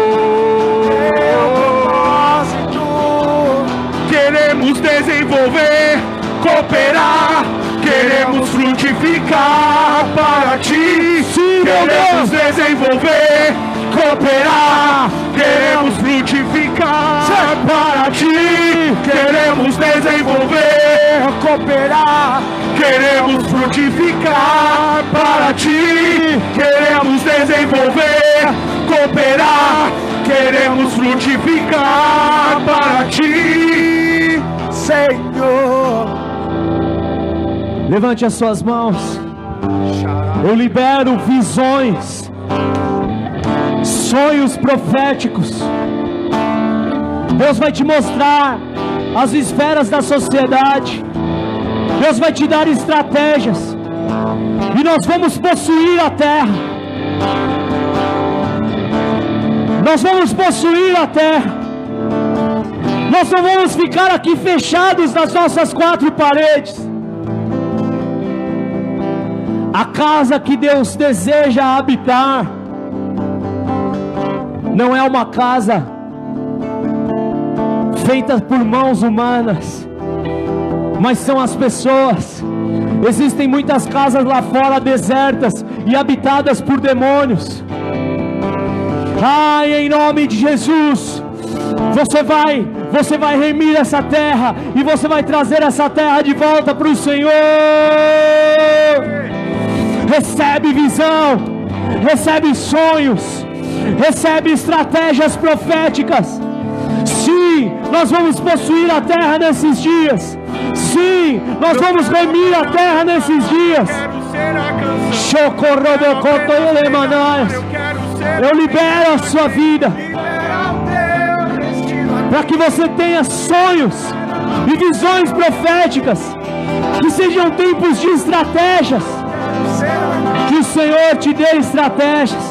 Queremos desenvolver, cooperar, queremos frutificar para ti. Sim, queremos desenvolver, cooperar, queremos frutificar para ti. Queremos desenvolver, cooperar, queremos frutificar para ti. Queremos desenvolver, cooperar, queremos frutificar para ti, Senhor. Levante as suas mãos. Eu libero visões, sonhos proféticos. Deus vai te mostrar as esferas da sociedade. Deus vai te dar estratégias. E nós vamos possuir a terra. Nós vamos possuir a terra. Nós não vamos ficar aqui fechados nas nossas quatro paredes. A casa que Deus deseja habitar não é uma casa feita por mãos humanas, mas são as pessoas. Existem muitas casas lá fora desertas e habitadas por demônios. Ai, em nome de Jesus, você vai remir essa terra e você vai trazer essa terra de volta para o Senhor. Recebe visão, recebe sonhos, recebe estratégias proféticas. Sim, nós vamos possuir a terra nesses dias. Sim, nós vamos remir a terra nesses dias. Eu libero a sua vida para que você tenha sonhos e visões proféticas, que sejam tempos de estratégias. Que o Senhor te dê estratégias.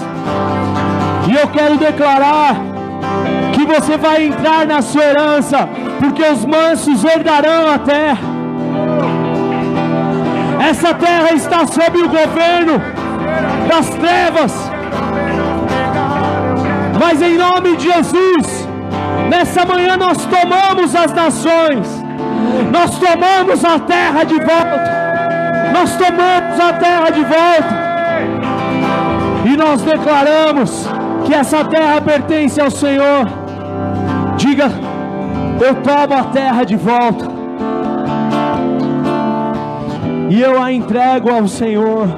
E eu quero declarar que você vai entrar na sua herança, porque os mansos herdarão a terra. Essa terra está sob o governo das trevas. Mas em nome de Jesus, nessa manhã nós tomamos as nações, nós tomamos a terra de volta, nós tomamos a terra de volta, e nós declaramos que essa terra pertence ao Senhor. Diga: eu tomo a terra de volta, e eu a entrego ao Senhor,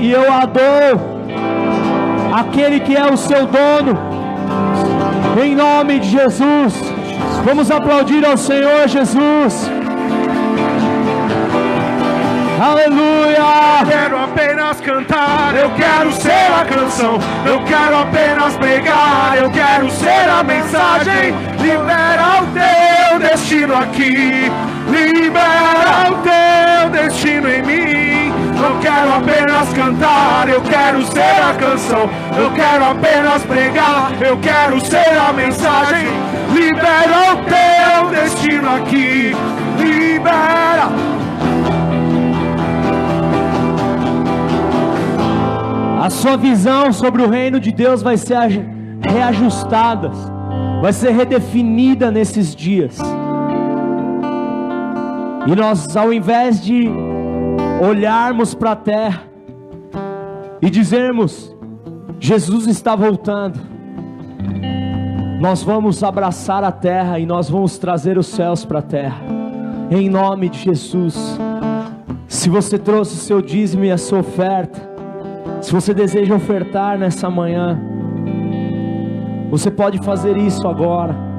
e eu a dou aquele que é o seu dono, em nome de Jesus. Vamos aplaudir ao Senhor Jesus. Aleluia. Eu quero apenas cantar, eu quero ser a canção, eu quero apenas pregar, eu quero ser a mensagem. Libera o teu destino aqui, libera o teu destino em mim. Eu quero apenas cantar, eu quero ser a canção, eu quero apenas pregar, eu quero ser a mensagem. Libera o teu destino aqui, libera. A sua visão sobre o reino de Deus vai ser reajustada, vai ser redefinida nesses dias. E nós, ao invés de olharmos para a terra e dizermos: Jesus está voltando, nós vamos abraçar a terra e nós vamos trazer os céus para a terra, em nome de Jesus. Se você trouxe o seu dízimo e a sua oferta, se você deseja ofertar nessa manhã, você pode fazer isso agora.